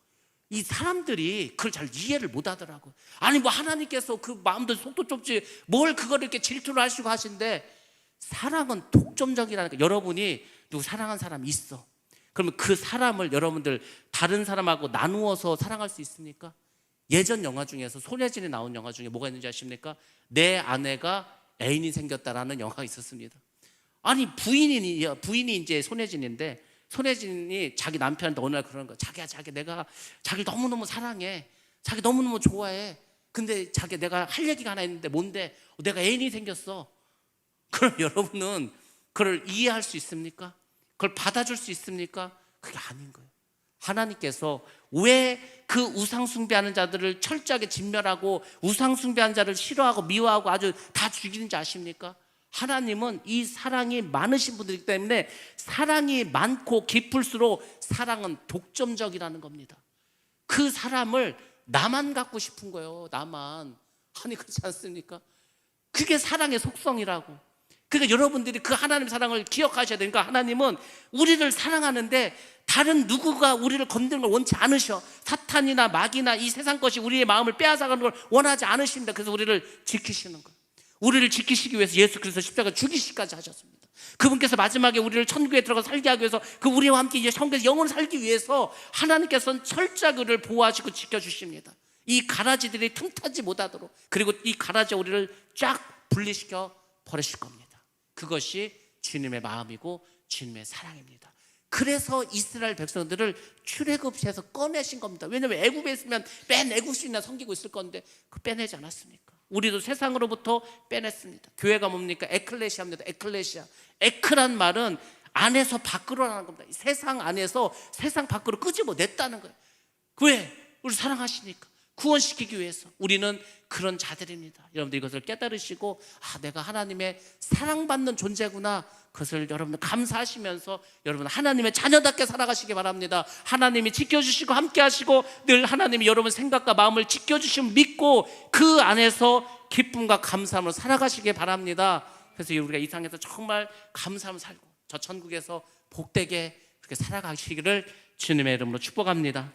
이 사람들이 그걸 잘 이해를 못 하더라고요. 아니 뭐 하나님께서 그 마음도 속도 좁지 뭘 그걸 이렇게 질투를 하시고 하신데, 사랑은 독점적이라는 거. 여러분이 누구 사랑한 사람이 있어. 그러면 그 사람을 여러분들 다른 사람하고 나누어서 사랑할 수 있습니까? 예전 영화 중에서 손예진이 나온 영화 중에 뭐가 있는지 아십니까? 내 아내가 애인이 생겼다라는 영화가 있었습니다. 아니 부인이 이제 손예진인데, 손예진이 자기 남편한테 어느 날 그러는 거야. 자기야, 내가 자기를 너무너무 사랑해. 자기 너무너무 좋아해. 근데 자기 내가 할 얘기가 하나 있는데 뭔데? 내가 애인이 생겼어. 그럼 여러분은 그걸 이해할 수 있습니까? 그걸 받아줄 수 있습니까? 그게 아닌 거예요. 하나님께서 왜 그 우상숭배하는 자들을 철저하게 진멸하고 우상숭배하는 자를 싫어하고 미워하고 아주 다 죽이는지 아십니까? 하나님은 이 사랑이 많으신 분들이기 때문에, 사랑이 많고 깊을수록 사랑은 독점적이라는 겁니다. 그 사람을 나만 갖고 싶은 거예요. 나만. 아니 그렇지 않습니까? 그게 사랑의 속성이라고. 그러니까 여러분들이 그 하나님의 사랑을 기억하셔야 되니까, 하나님은 우리를 사랑하는데 다른 누구가 우리를 건드는 걸 원치 않으셔. 사탄이나 마귀나 이 세상 것이 우리의 마음을 빼앗아가는 걸 원하지 않으십니다. 그래서 우리를 지키시는 거예요. 우리를 지키시기 위해서 예수 그리스도 십자가 죽이시기까지 하셨습니다. 그분께서 마지막에 우리를 천국에 들어가 살게 하기 위해서, 그 우리와 함께 이제 천국에서 영원히 살기 위해서 하나님께서는 철저하게 우리를 보호하시고 지켜주십니다. 이 가라지들이 틈타지 못하도록. 그리고 이 가라지 우리를 쫙 분리시켜 버리실 겁니다. 그것이 주님의 마음이고 주님의 사랑입니다. 그래서 이스라엘 백성들을 출애굽시에서 꺼내신 겁니다. 왜냐하면 애굽에 있으면 맨 애굽신이나 섬기고 있을 건데 그 빼내지 않았습니까? 우리도 세상으로부터 빼냈습니다. 교회가 뭡니까? 에클레시아입니다. 에클레시아. 에크란 말은 안에서 밖으로라는 겁니다. 세상 안에서 세상 밖으로 끄집어냈다는 거예요. 왜? 우리 사랑하시니까. 구원시키기 위해서. 우리는 그런 자들입니다. 여러분들 이것을 깨달으시고, 내가 하나님의 사랑받는 존재구나, 그것을 여러분들 감사하시면서 여러분 하나님의 자녀답게 살아가시기 바랍니다. 하나님이 지켜주시고 함께 하시고 늘 하나님이 여러분 생각과 마음을 지켜주시면 믿고 그 안에서 기쁨과 감사함으로 살아가시기 바랍니다. 그래서 우리가 이 땅에서 정말 감사함을 살고 저 천국에서 복되게 그렇게 살아가시기를 주님의 이름으로 축복합니다.